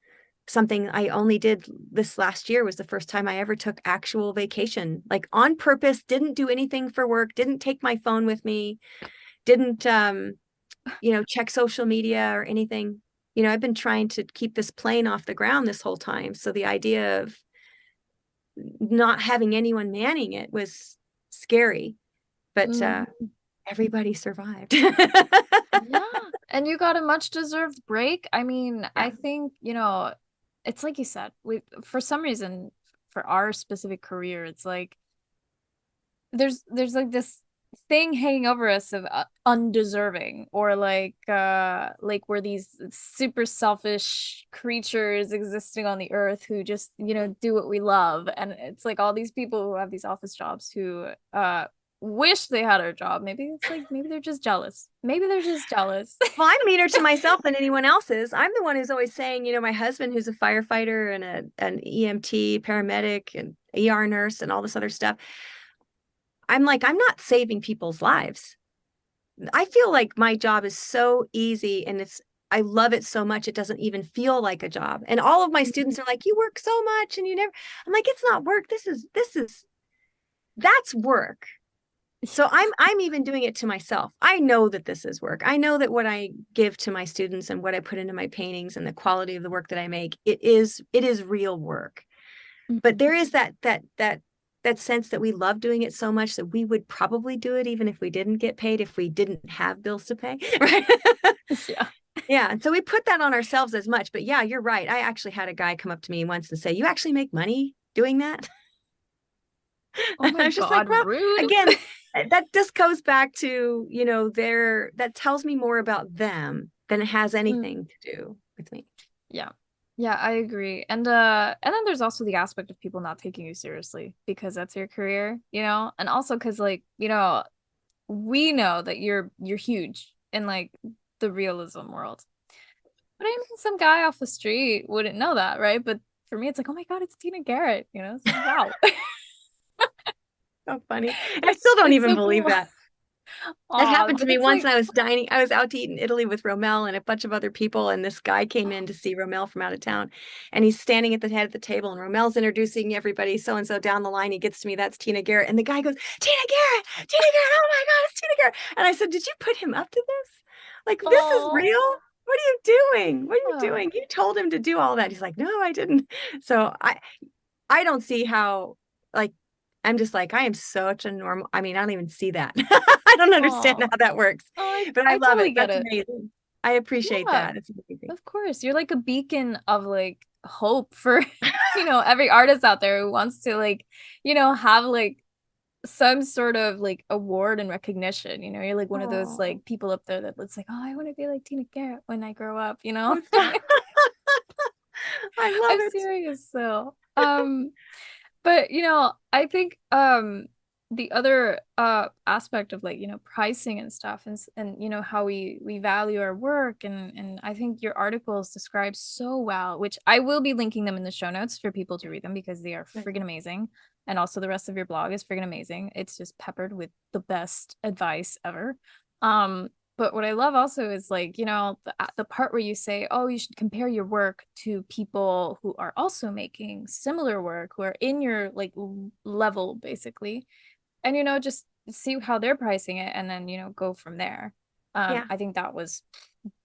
something I only did this last year. Was the first time I ever took actual vacation, like on purpose, didn't do anything for work, didn't take my phone with me, didn't check social media or anything. I've been trying to keep this plane off the ground this whole time. So the idea of not having anyone manning it was scary, but everybody survived. Yeah. And you got a much deserved break. I mean, Yeah. I think, it's like you said, for some reason, for our specific career, it's like there's like this thing hanging over us of undeserving, or like we're these super selfish creatures existing on the earth who just do what we love. And it's like all these people who have these office jobs who wish they had our job. Maybe they're just jealous. Well, I'm meaner to myself than anyone else is. I'm the one who's always saying, my husband, who's a firefighter and an EMT paramedic and ER nurse and all this other stuff, I'm like, I'm not saving people's lives. I feel like my job is so easy, and I love it so much, it doesn't even feel like a job. And all of my students are like, you work so much and you never. I'm like, it's not work. That's work. So I'm even doing it to myself. I know that this is work. I know that what I give to my students and what I put into my paintings and the quality of the work that I make, it is real work. But there is that sense that we love doing it so much that we would probably do it even if we didn't get paid, if we didn't have bills to pay, right? Yeah. Yeah. And so we put that on ourselves as much. But yeah, you're right. I actually had a guy come up to me once and say, you actually make money doing that? Oh my I was just God, like, well, rude. again, that just goes back to, that tells me more about them than it has anything to do with me. Yeah. Yeah, I agree. And then there's also the aspect of people not taking you seriously because that's your career, and also because we know that you're huge in like the realism world. But I mean, some guy off the street wouldn't know that, right? But for me, it's like, oh my God, it's Tina Garrett, it's like, wow. So funny. I still don't even so believe cool. that. That happened to me once like... when I was out to eat in Italy with Romel and a bunch of other people, and this guy came in to see Romel from out of town, and he's standing at the head of the table, and Romel's introducing everybody so-and-so down the line. He gets to me, that's Tina Garrett, and the guy goes, Tina Garrett, oh my God, it's Tina Garrett. And I said, did you put him up to this? Like, this is real? What are you doing? What are you doing? You told him to do all that. He's like, no, I didn't. So I don't see how, like, I'm just like, I am such a normal. I mean, I don't even see that. I don't understand how that works, but I love totally it. Get That's it. amazing. I appreciate that. It's amazing. Of course, you're like a beacon of like hope for every artist out there who wants to like have like some sort of like award and recognition. You're like one of those like people up there that looks like, oh, I want to be like Tina Garrett when I grow up. I love I'm it. serious. So, but I think the other aspect of like pricing and stuff, and how we value our work, and I think your articles describe so well, which I will be linking them in the show notes for people to read them because they are friggin' amazing, and also the rest of your blog is friggin' amazing. It's just peppered with the best advice ever. But what I love also is like, the part where you say, oh, you should compare your work to people who are also making similar work, who are in your like level basically. And, just see how they're pricing it and then, go from there. I think that was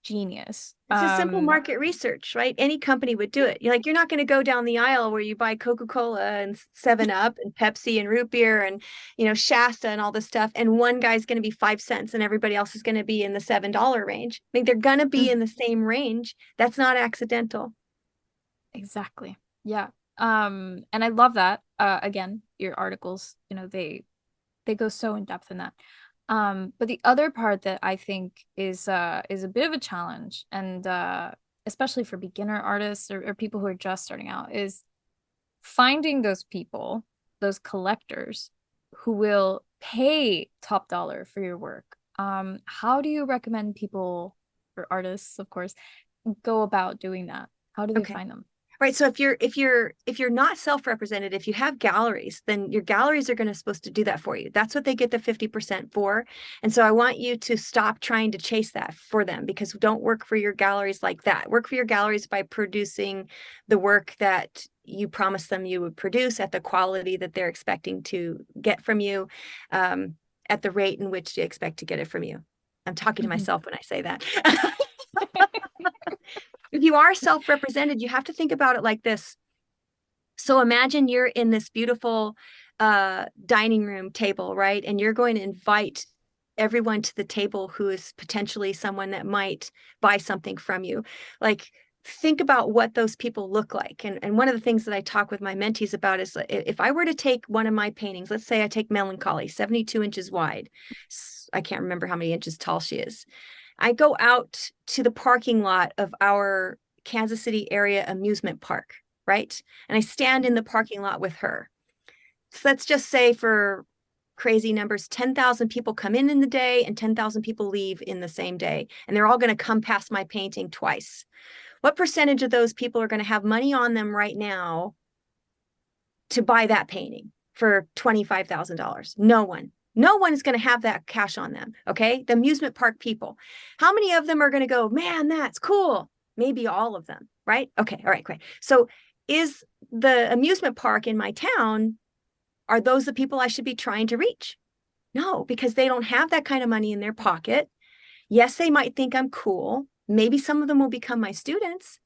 genius. It's just simple market research, right? Any company would do it. You're not going to go down the aisle where you buy Coca-Cola and 7-Up and Pepsi and root beer and, Shasta and all this stuff. And one guy's going to be 5 cents and everybody else is going to be in the $7 range. I mean, they're going to be in the same range. That's not accidental. Exactly. Yeah. And I love that. Again, your articles, they go so in depth in that. But the other part that I think is a bit of a challenge, and especially for beginner artists or people who are just starting out, is finding those people, those collectors who will pay top dollar for your work. How do you recommend people, or artists, of course, go about doing that? How do they Okay. find them? Right. So if you're not self-represented, if you have galleries, then your galleries are going to supposed to do that for you. That's what they get the 50% for. And so I want you to stop trying to chase that for them, because don't work for your galleries like that. Work for your galleries by producing the work that you promised them you would produce at the quality that they're expecting to get from you, at the rate in which you expect to get it from you. I'm talking to Mhm. myself when I say that. If you are self-represented, you have to think about it like this. So imagine you're in this beautiful dining room table, right? And you're going to invite everyone to the table who is potentially someone that might buy something from you. Like, think about what those people look like. And one of the things that I talk with my mentees about is, if I were to take one of my paintings, let's say I take Melancholy, 72 inches wide. I can't remember how many inches tall she is. I go out to the parking lot of our Kansas City area amusement park, right? And I stand in the parking lot with her. So let's just say, for crazy numbers, 10,000 people come in the day and 10,000 people leave in the same day. And they're all going to come past my painting twice. What percentage of those people are going to have money on them right now to buy that painting for $25,000? No one. No one is going to have that cash on them. Okay. The amusement park people. How many of them are going to go, man, that's cool? Maybe all of them. Right. Okay. All right. Great. So is the amusement park in my town, are those the people I should be trying to reach? No, because they don't have that kind of money in their pocket. Yes, they might think I'm cool. Maybe some of them will become my students.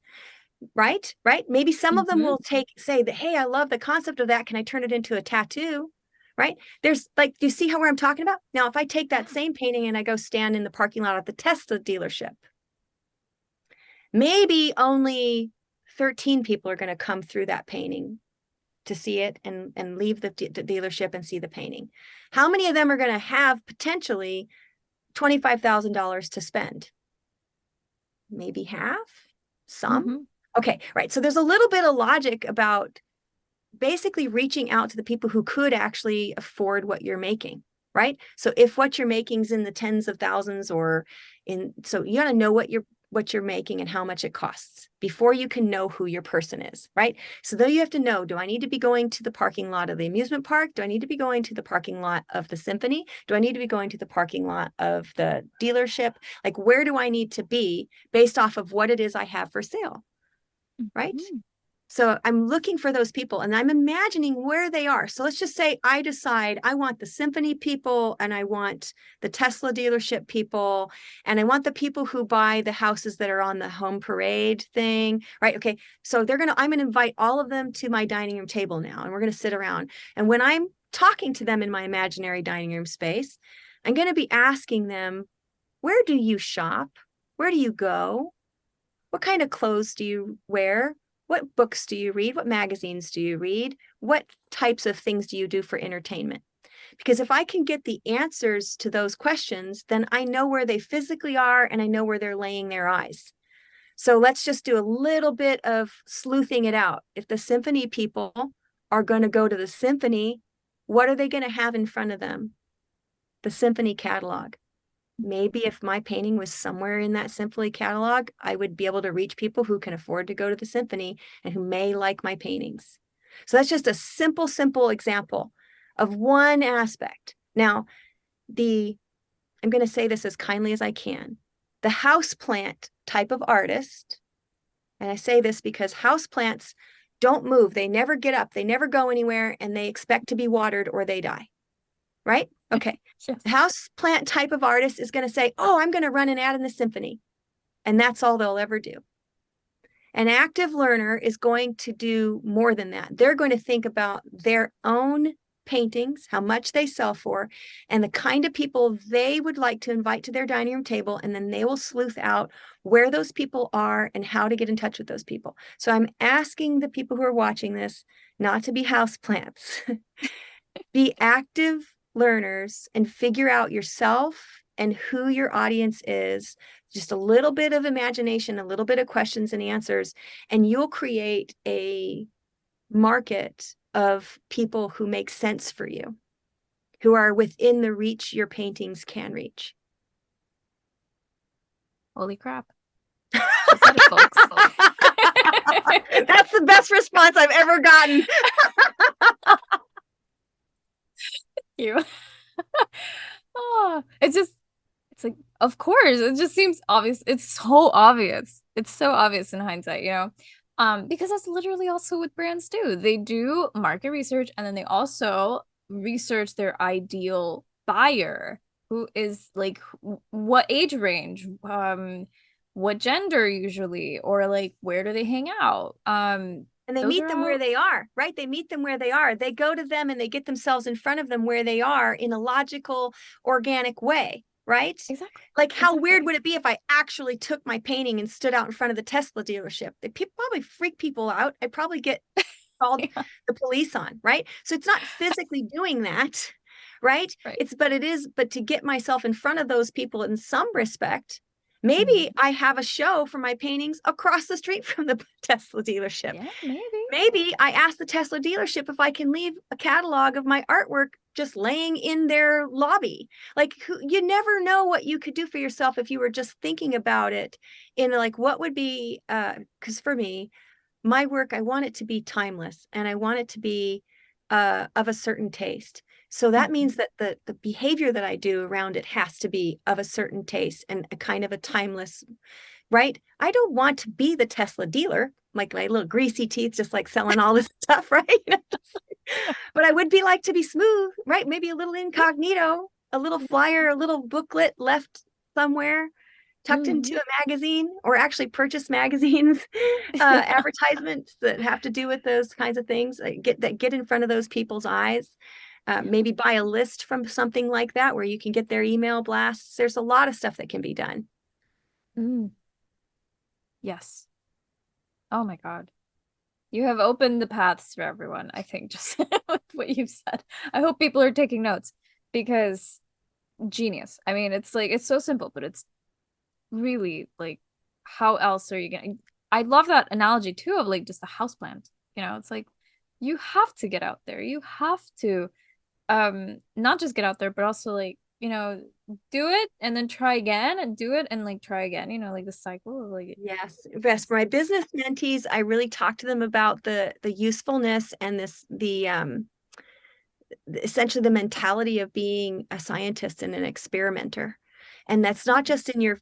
Right. Maybe some of them Mhm. will say that, hey, I love the concept of that. Can I turn it into a tattoo? Right. There's, like, do you see how where I'm talking about? Now, if I take that same painting and I go stand in the parking lot at the Tesla dealership, maybe only 13 people are going to come through that painting to see it and leave the dealership and see the painting. How many of them are going to have potentially $25,000 to spend? Maybe half, some. Mhm. Okay, right. So there's a little bit of logic about basically reaching out to the people who could actually afford what you're making, right? So if what you're making is in the tens of thousands, so you got to know what you're making and how much it costs before you can know who your person is, right? So though you have to know, do I need to be going to the parking lot of the amusement park? Do I need to be going to the parking lot of the symphony? Do I need to be going to the parking lot of the dealership? Like, where do I need to be based off of what it is I have for sale, right? Mhm. So I'm looking for those people and I'm imagining where they are. So let's just say I decide I want the symphony people and I want the Tesla dealership people and I want the people who buy the houses that are on the home parade thing, right? Okay. So I'm going to invite all of them to my dining room table now, and we're going to sit around. And when I'm talking to them in my imaginary dining room space, I'm going to be asking them, where do you shop? Where do you go? What kind of clothes do you wear? What books do you read? What magazines do you read? What types of things do you do for entertainment? Because if I can get the answers to those questions, then I know where they physically are and I know where they're laying their eyes. So let's just do a little bit of sleuthing it out. If the symphony people are going to go to the symphony, what are they going to have in front of them? The symphony catalog. Maybe if my painting was somewhere in that symphony catalog, I would be able to reach people who can afford to go to the symphony and who may like my paintings. So that's just a simple example of one aspect. Now, I'm going to say this as kindly as I can. The houseplant type of artist, and I say this because houseplants don't move. They never get up. They never go anywhere, and they expect to be watered or they die. Right? Okay. The Yes. house plant type of artist is going to say, oh, I'm going to run an ad in the symphony. And that's all they'll ever do. An active learner is going to do more than that. They're going to think about their own paintings, how much they sell for, and the kind of people they would like to invite to their dining room table. And then they will sleuth out where those people are and how to get in touch with those people. So I'm asking the people who are watching this not to be houseplants, be active learners and figure out yourself and who your audience is. Just a little bit of imagination, a little bit of questions and answers, and you'll create a market of people who make sense for you, who are within the reach your paintings can reach. Holy crap. She said it, folks. That's the best response I've ever gotten. You. Oh, it's like, of course, it just seems obvious. It's so obvious. It's so obvious in hindsight, because that's literally also what brands do. They do market research, and then they also research their ideal buyer, who is like what age range, what gender usually, or like where do they hang out? And they meet them where they are, right? They meet them where they are. They go to them and they get themselves in front of them where they are in a logical, organic way, right? Exactly. Like how weird would it be if I actually took my painting and stood out in front of the Tesla dealership? They probably freak people out. I'd probably get called the police on, right? So it's not physically doing that, right? But to get myself in front of those people in some respect, maybe I have a show for my paintings across the street from the Tesla dealership. Yeah, maybe. Maybe I ask the Tesla dealership if I can leave a catalog of my artwork just laying in their lobby. Like, you never know what you could do for yourself if you were just thinking about it in like, what would be, because for me, my work, I want it to be timeless and I want it to be of a certain taste. So that means that the behavior that I do around it has to be of a certain taste and a kind of a timeless, right? I don't want to be the Tesla dealer, like my little greasy teeth, just like selling all this stuff, right? But I would be like to be smooth, right? Maybe a little incognito, a little flyer, a little booklet left somewhere, tucked into a magazine, or actually purchase magazines, advertisements that have to do with those kinds of things, get in front of those people's eyes. Maybe buy a list from something like that where you can get their email blasts. There's a lot of stuff that can be done. Yes. Oh my God. You have opened the paths for everyone, I think, just with what you've said. I hope people are taking notes, because genius. I mean, it's like, it's so simple, but it's really like, how else are you gonna? I love that analogy too of like just a houseplant. It's like you have to get out there. You have to not just get out there, but also like, do it and then try again and do it and like try again, like the cycle of like. Yes. For my business mentees, I really talk to them about the usefulness and essentially the mentality of being a scientist and an experimenter. And that's not just in your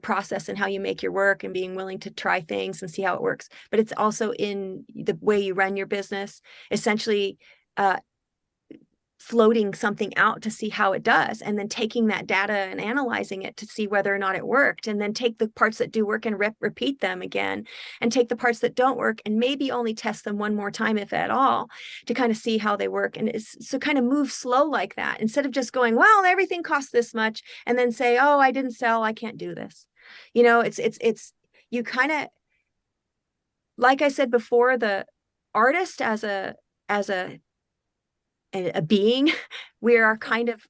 process and how you make your work and being willing to try things and see how it works, but it's also in the way you run your business, essentially floating something out to see how it does, and then taking that data and analyzing it to see whether or not it worked, and then take the parts that do work and repeat them again, and take the parts that don't work and maybe only test them one more time, if at all, to kind of see how they work. And so kind of move slow like that, instead of just going, well, everything costs this much, and then say, oh, I didn't sell, I can't do this. It's you kind of, like I said before, the artist as a being, we are kind of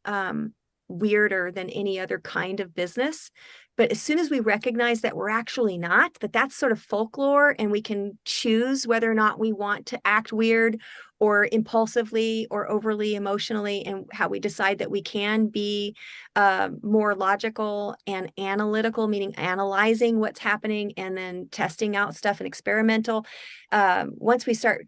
weirder than any other kind of business. But as soon as we recognize that we're actually not, that's sort of folklore, and we can choose whether or not we want to act weird or impulsively or overly emotionally, and how we decide that we can be more logical and analytical, meaning analyzing what's happening and then testing out stuff and experimental. Once we start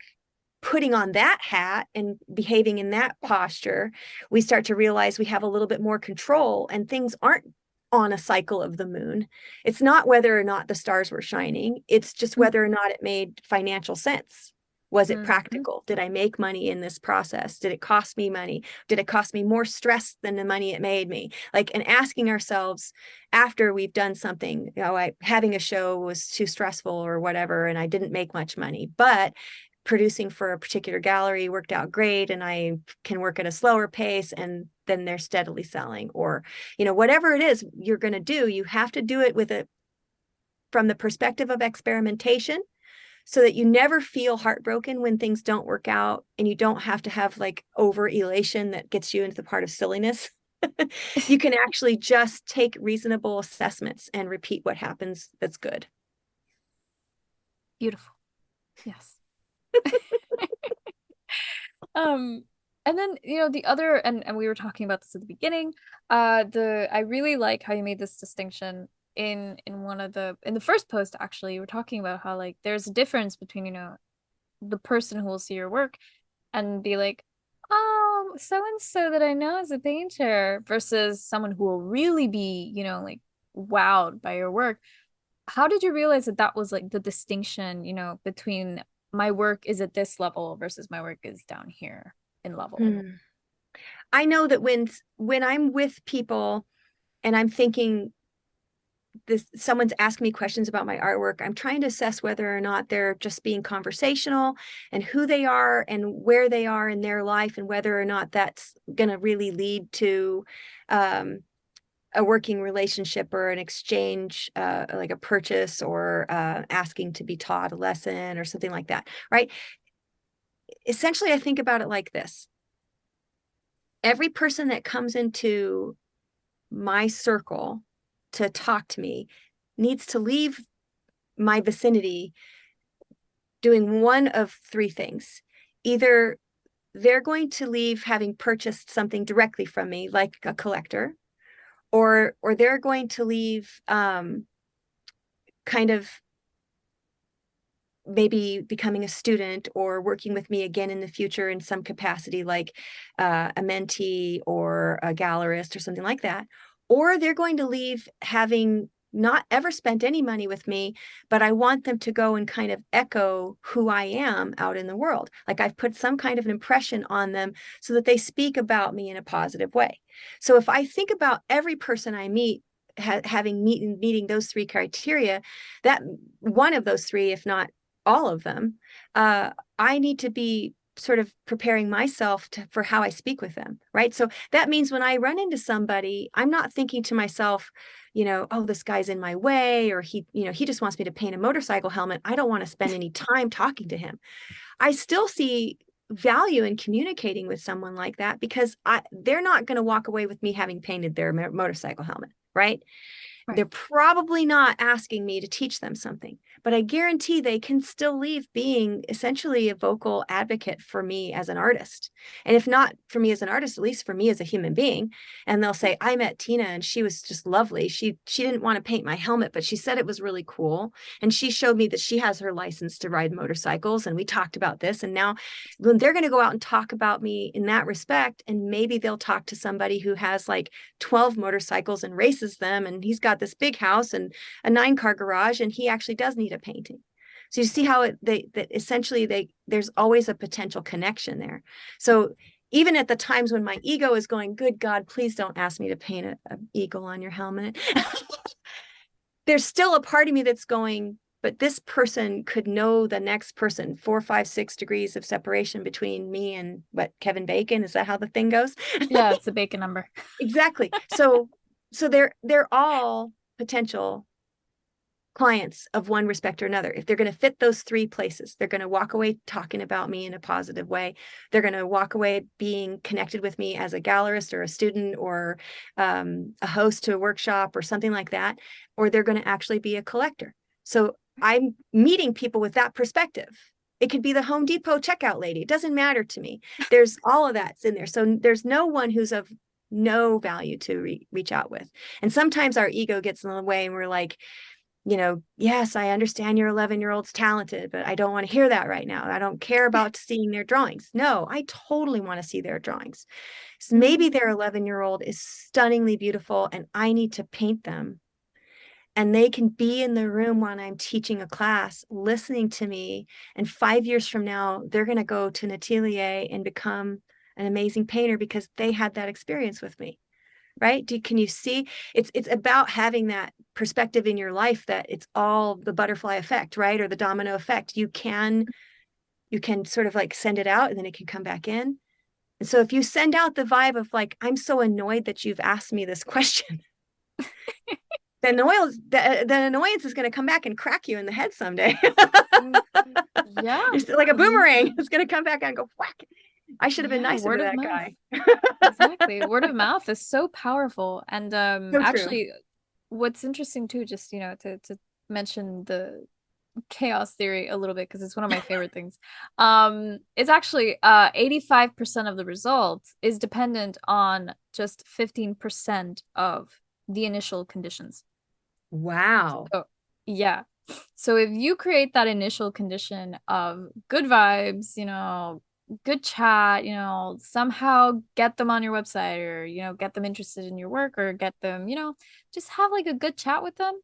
putting on that hat and behaving in that posture, we start to realize we have a little bit more control, and things aren't on a cycle of the moon. It's not whether or not the stars were shining. It's just whether or not it made financial sense. Was it practical? Did I make money in this process? Did it cost me money? Did it cost me more stress than the money it made me? And asking ourselves after we've done something, having a show was too stressful or whatever, and I didn't make much money, but producing for a particular gallery worked out great and I can work at a slower pace, and then they're steadily selling. Or, whatever it is you're going to do, you have to do it from the perspective of experimentation, so that you never feel heartbroken when things don't work out, and you don't have to have like over elation that gets you into the part of silliness. You can actually just take reasonable assessments and repeat what happens that's good. Beautiful. Yes. And then, the other, and we were talking about this at the beginning, I really like how you made this distinction in the first post. Actually, you were talking about how like there's a difference between, the person who will see your work and be like, oh, so and so that I know is a painter, versus someone who will really be, like wowed by your work. How did you realize that that was like the distinction, between my work is at this level versus my work is down here in level? I know that when I'm with people and I'm thinking someone's asking me questions about my artwork, I'm trying to assess whether or not they're just being conversational, and who they are and where they are in their life, and whether or not that's going to really lead to a working relationship or an exchange, like a purchase, or asking to be taught a lesson or something like that, right? Essentially, I think about it like this. Every person that comes into my circle to talk to me needs to leave my vicinity doing one of three things. Either they're going to leave having purchased something directly from me, like a collector, or they're going to leave kind of maybe becoming a student or working with me again in the future in some capacity, like a mentee or a gallerist or something like that. Or they're going to leave having not ever spent any money with me, but I want them to go and kind of echo who I am out in the world. Like I've put some kind of an impression on them so that they speak about me in a positive way. So if I think about every person I meet meeting those three criteria, that one of those three, if not all of them, I need to be sort of preparing myself for how I speak with them, right? So that means when I run into somebody, I'm not thinking to myself, oh, this guy's in my way, or he just wants me to paint a motorcycle helmet. I don't want to spend any time talking to him. I still see value in communicating with someone like that, because they're not going to walk away with me having painted their motorcycle helmet, right? They're probably not asking me to teach them something, but I guarantee they can still leave being essentially a vocal advocate for me as an artist. And if not for me as an artist, at least for me as a human being. And they'll say, I met Tina and she was just lovely. She didn't want to paint my helmet, but she said it was really cool. And she showed me that she has her license to ride motorcycles. And we talked about this. And now when they're going to go out and talk about me in that respect, and maybe they'll talk to somebody who has like 12 motorcycles and races them, and he's got this big house and a 9-car garage, and he actually does need a painting. So you see how there's always a potential connection there. So even at the times when my ego is going, good God, please don't ask me to paint an eagle on your helmet, there's still a part of me that's going, but this person could know the next person, 4, 5, 6 degrees of separation between me and Kevin Bacon. Is that how the thing goes? Yeah, it's the Bacon number. Exactly. So they're all potential clients of one respect or another. If they're going to fit those three places, they're going to walk away talking about me in a positive way. They're going to walk away being connected with me as a gallerist or a student or a host to a workshop or something like that, or they're going to actually be a collector. So I'm meeting people with that perspective. It could be the Home Depot checkout lady. It doesn't matter to me. There's all of that's in there. So there's no one who's of no value to reach out with. And sometimes our ego gets in the way and we're like, yes, I understand your 11-year-old's talented, but I don't want to hear that right now. I don't care about seeing their drawings. No, I totally want to see their drawings. So maybe their 11-year-old is stunningly beautiful and I need to paint them. And they can be in the room when I'm teaching a class, listening to me. And 5 years from now, they're going to go to an atelier and become an amazing painter because they had that experience with me, right? Can you see? It's about having that perspective in your life that it's all the butterfly effect, right? Or the domino effect. You can you can sort of like send it out and then it can come back in. And so if you send out the vibe of like, I'm so annoyed that you've asked me this question, the annoyance is going to come back and crack you in the head someday. Yeah. It's like a boomerang. It's going to come back and go whack. I should have been nicer Word to of that mouth. guy. Exactly. Word of mouth is so powerful. And So true. actually, what's interesting too, just to mention the chaos theory a little bit because it's one of my favorite things. It's actually 85% of the results is dependent on just 15% of the initial conditions. Wow. So yeah. So if you create that initial condition of good vibes, good chat, somehow get them on your website or, get them interested in your work or get them, just have like a good chat with them.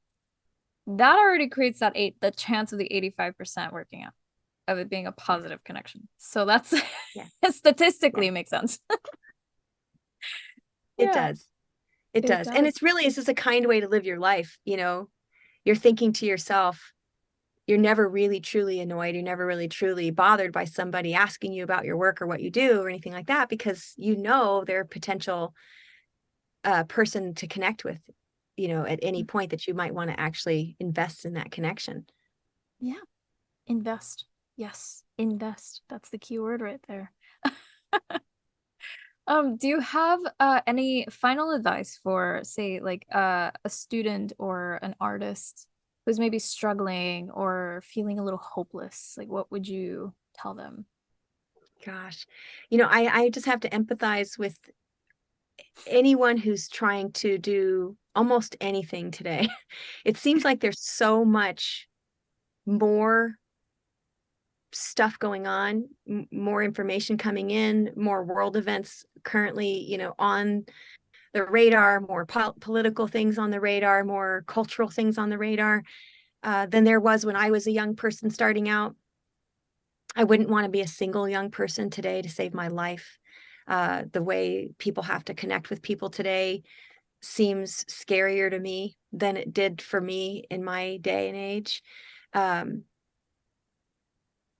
That already creates the chance of the 85% working out of it being a Yeah. positive connection. So that's Yeah. statistically Yeah. makes sense. It Yeah, does. It it does. And does. it's just a kind way to live your life. You're thinking to yourself, you're never really truly annoyed. You're never really truly bothered by somebody asking you about your work or what you do or anything like that, because they're a potential person to connect with, at any point that you might want to actually invest in that connection. Yeah. Invest. Yes, invest. That's the key word right there. Do you have any final advice for, say, like a student or an artist who's maybe struggling or feeling a little hopeless? Like, what would you tell them? Gosh, I just have to empathize with anyone who's trying to do almost anything today. It seems like there's so much more stuff going on, more information coming in, more world events currently, on the radar, more political things on the radar, more cultural things on the radar, than there was when I was a young person starting out. I wouldn't want to be a single young person today to save my life. The way people have to connect with people today seems scarier to me than it did for me in my day and age. Um,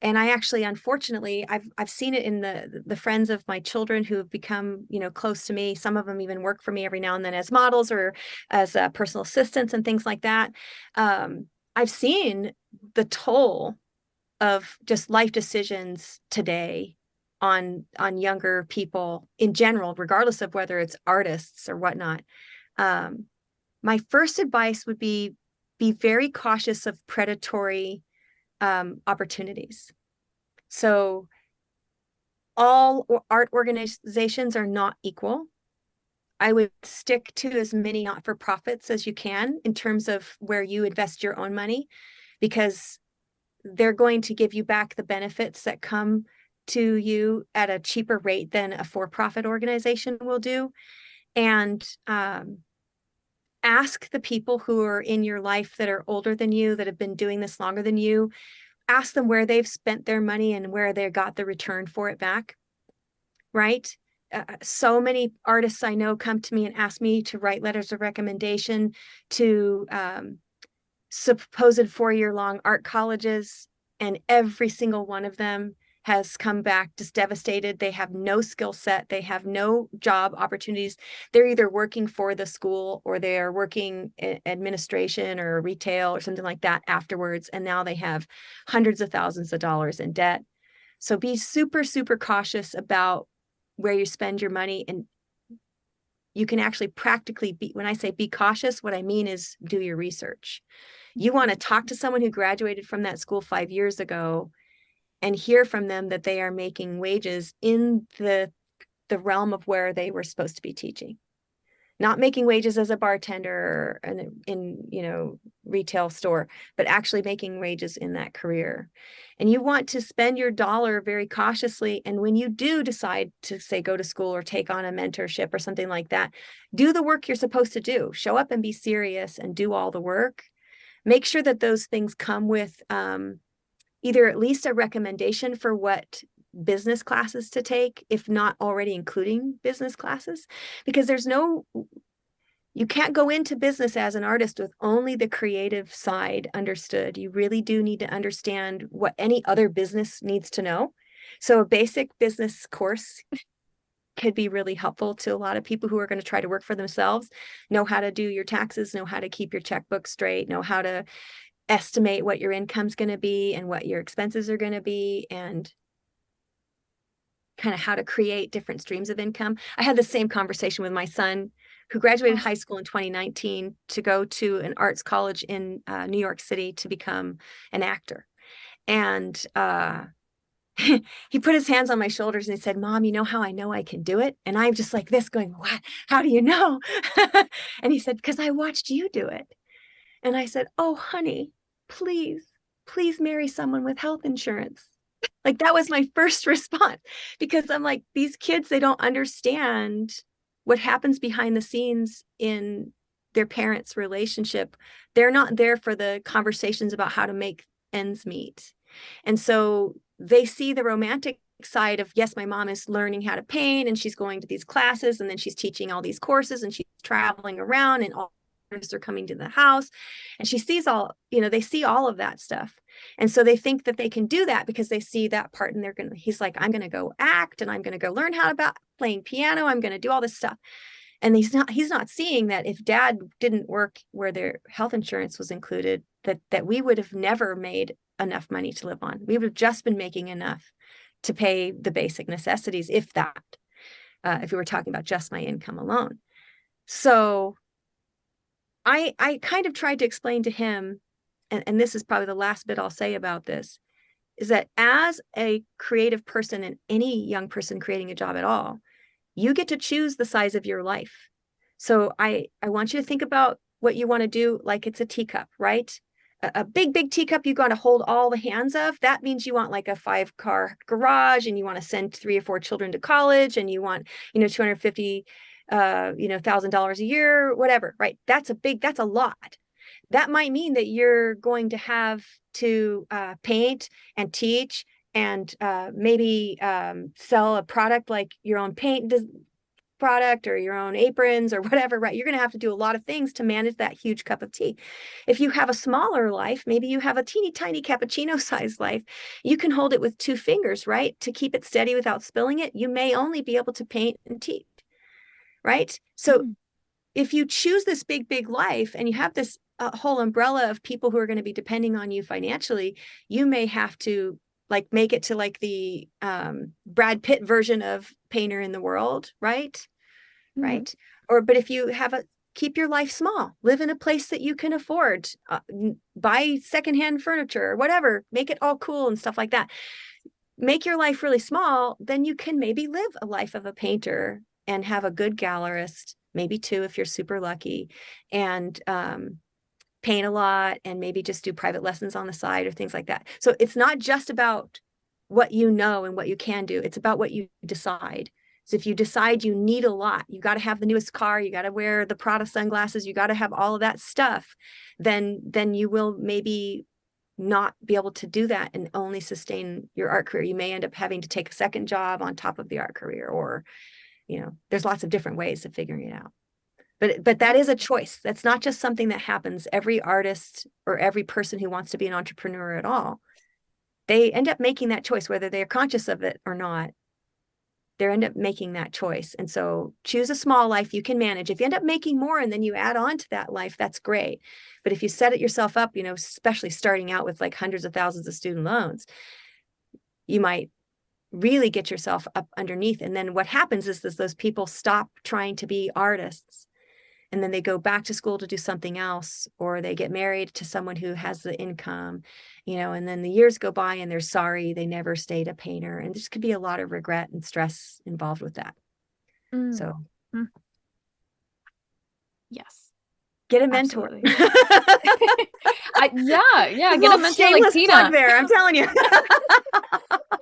and I actually, unfortunately, I've seen it in the friends of my children who have become, close to me. Some of them even work for me every now and then as models or as personal assistants and things like that. I've seen the toll of just life decisions today on younger people in general, regardless of whether it's artists or whatnot. My first advice would be very cautious of predatory opportunities. So all art organizations are not equal. I would stick to as many not-for-profits as you can in terms of where you invest your own money, because they're going to give you back the benefits that come to you at a cheaper rate than a for-profit organization will do. And ask the people who are in your life that are older than you, that have been doing this longer than you, ask them where they've spent their money and where they got the return for it back, right? So many artists I know come to me and ask me to write letters of recommendation to supposed 4-year-long art colleges, and every single one of them has come back just devastated. They have no skill set. They have no job opportunities. They're either working for the school or they are working in administration or retail or something like that afterwards. And now they have hundreds of thousands of dollars in debt. So be super, super cautious about where you spend your money. And you can actually practically when I say be cautious, what I mean is do your research. You want to talk to someone who graduated from that school 5 years ago and hear from them that they are making wages in the realm of where they were supposed to be teaching. Not making wages as a bartender in retail store, but actually making wages in that career. And you want to spend your dollar very cautiously. And when you do decide to, say, go to school or take on a mentorship or something like that, do the work you're supposed to do. Show up and be serious and do all the work. Make sure that those things come with either at least a recommendation for what business classes to take, if not already including business classes, because there's no You can't go into business as an artist with only the creative side understood. You really do need to understand what any other business needs to know. So a basic business course could be really helpful to a lot of people who are going to try to work for themselves. Know how to do your taxes, know how to keep your checkbook straight, know how to estimate what your income's going to be and what your expenses are going to be, and kind of how to create different streams of income. I had the same conversation with my son, who graduated high school in 2019 to go to an arts college in New York City to become an actor. And he put his hands on my shoulders and he said, "Mom, you know how I know I can do it?" And I'm just like this going, "What? How do you know?" And he said, "Because I watched you do it." And I said, "Oh, honey, please, please marry someone with health insurance." Like that was my first response, because I'm like, these kids, they don't understand what happens behind the scenes in their parents' relationship. They're not there for the conversations about how to make ends meet. And so they see the romantic side of, yes, my mom is learning how to paint and she's going to these classes and then she's teaching all these courses and she's traveling around and all artists are coming to the house, and she sees all, they see all of that stuff. And so they think that they can do that because they see that part, and he's like, "I'm going to go act and I'm going to go learn how about playing piano. I'm going to do all this stuff." And he's not seeing that if dad didn't work where their health insurance was included, that we would have never made enough money to live on. We would have just been making enough to pay the basic necessities, if that, if we were talking about just my income alone. So I kind of tried to explain to him, and this is probably the last bit I'll say about this, is that as a creative person and any young person creating a job at all, you get to choose the size of your life. So I want you to think about what you want to do like it's a teacup, right? A big, big teacup you got to hold all the hands of. That means you want like a 5-car garage, and you want to send 3 or 4 children to college, and you want, $250 $1,000 a year, whatever, right? That's a lot. That might mean that you're going to have to paint and teach and maybe sell a product like your own paint product or your own aprons or whatever, right? You're going to have to do a lot of things to manage that huge cup of tea. If you have a smaller life, maybe you have a teeny tiny cappuccino sized life, you can hold it with 2 fingers, right? To keep it steady without spilling it. You may only be able to paint and teach, right? So if you choose this big, big life and you have this whole umbrella of people who are going to be depending on you financially, you may have to like make it to like the Brad Pitt version of painter in the world, right? Right. But if you have keep your life small, live in a place that you can afford, buy secondhand furniture or whatever, make it all cool and stuff like that. Make your life really small, then you can maybe live a life of a painter and have a good gallerist, maybe 2 if you're super lucky, and paint a lot and maybe just do private lessons on the side or things like that. So it's not just about what you know and what you can do. It's about what you decide. So if you decide you need a lot, you got to have the newest car, you got to wear the Prada sunglasses, you got to have all of that stuff, then you will maybe not be able to do that and only sustain your art career. You may end up having to take a second job on top of the art career, or, there's lots of different ways of figuring it out. But that is a choice. That's not just something that happens. Every artist or every person who wants to be an entrepreneur at all, they end up making that choice, whether they're conscious of it or not. They end up making that choice. And so choose a small life you can manage. If you end up making more and then you add on to that life, that's great. But if you set it yourself up, especially starting out with like hundreds of thousands of student loans, you might really get yourself up underneath. And then what happens is those people stop trying to be artists. And then they go back to school to do something else, or they get married to someone who has the income, and then the years go by and they're sorry they never stayed a painter. And there could be a lot of regret and stress involved with that. So yes, get a mentor. Yeah, get a mentor like Tina. Plug there, I'm telling you.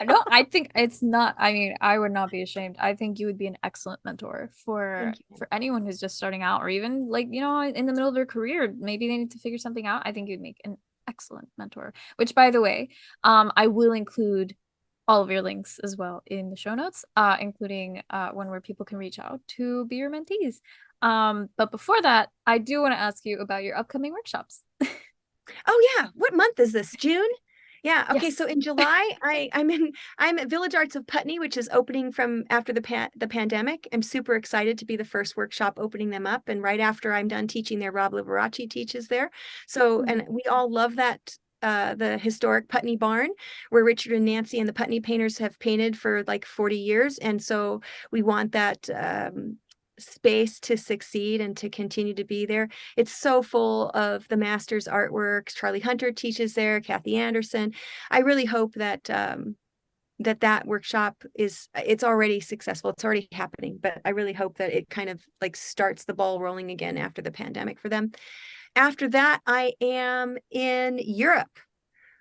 No, I think it's not. I mean, I would not be ashamed. I think you would be an excellent mentor for anyone who's just starting out, or even like, in the middle of their career, maybe they need to figure something out. I think you'd make an excellent mentor, which, by the way, I will include all of your links as well in the show notes, including one where people can reach out to be your mentees. But before that, I do want to ask you about your upcoming workshops. Oh yeah, what month is this? June? Yeah. Okay. So Yes. in July, I'm at Village Arts of Putney, which is opening from after the pandemic. I'm super excited to be the first workshop opening them up, and right after I'm done teaching there, Rob Liberace teaches there. So, Mhm. and we all love that. The historic Putney barn where Richard and Nancy and the Putney painters have painted for like 40 years. And so we want that space to succeed and to continue to be there. It's so full of the master's artworks. Charlie Hunter teaches there, Kathy Anderson. I really hope that that workshop it's already successful. It's already happening, but I really hope that it kind of like starts the ball rolling again after the pandemic for them. After that, I am in Europe.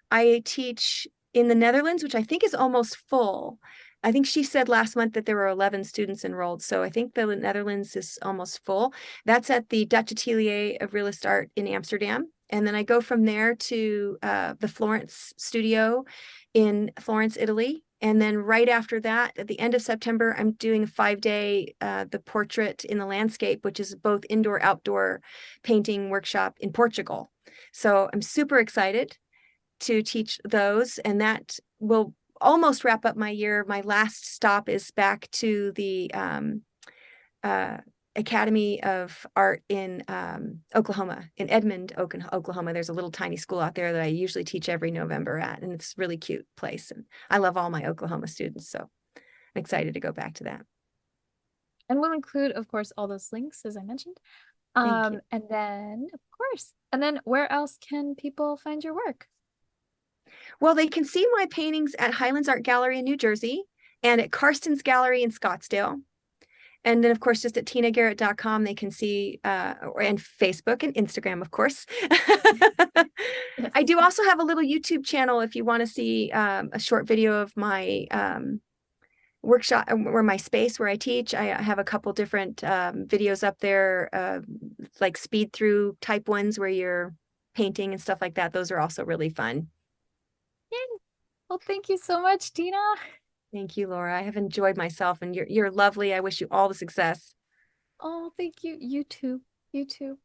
I teach in the Netherlands, which I think is almost full. I think she said last month that there were 11 students enrolled. So I think the Netherlands is almost full. That's at the Dutch Atelier of Realist Art in Amsterdam. And then I go from there to the Florence studio in Florence, Italy. And then right after that, at the end of September, I'm doing a 5-day the portrait in the landscape, which is both indoor outdoor painting workshop in Portugal. So I'm super excited to teach those, and that will almost wrap up my year. My last stop is back to the uh, Academy of Art in Oklahoma, in Edmond, Oklahoma. There's a little tiny school out there that I usually teach every November at, and it's a really cute place. And I love all my Oklahoma students, so I'm excited to go back to that. And we'll include, of course, all those links as I mentioned. Thank you. And then, of course, and then where else can people find your work? Well, they can see my paintings at Highlands Art Gallery in New Jersey and at Karsten's Gallery in Scottsdale. And then, of course, just at tinagarrett.com, they can see, and Facebook and Instagram, of course. Yes. I do also have a little YouTube channel if you want to see a short video of my workshop or my space where I teach. I have a couple different videos up there, like speed through type ones where you're painting and stuff like that. Those are also really fun. Yay. Well, thank you so much, Tina. Thank you, Laura. I have enjoyed myself, and you're lovely. I wish you all the success. Oh, thank you. You too. You too.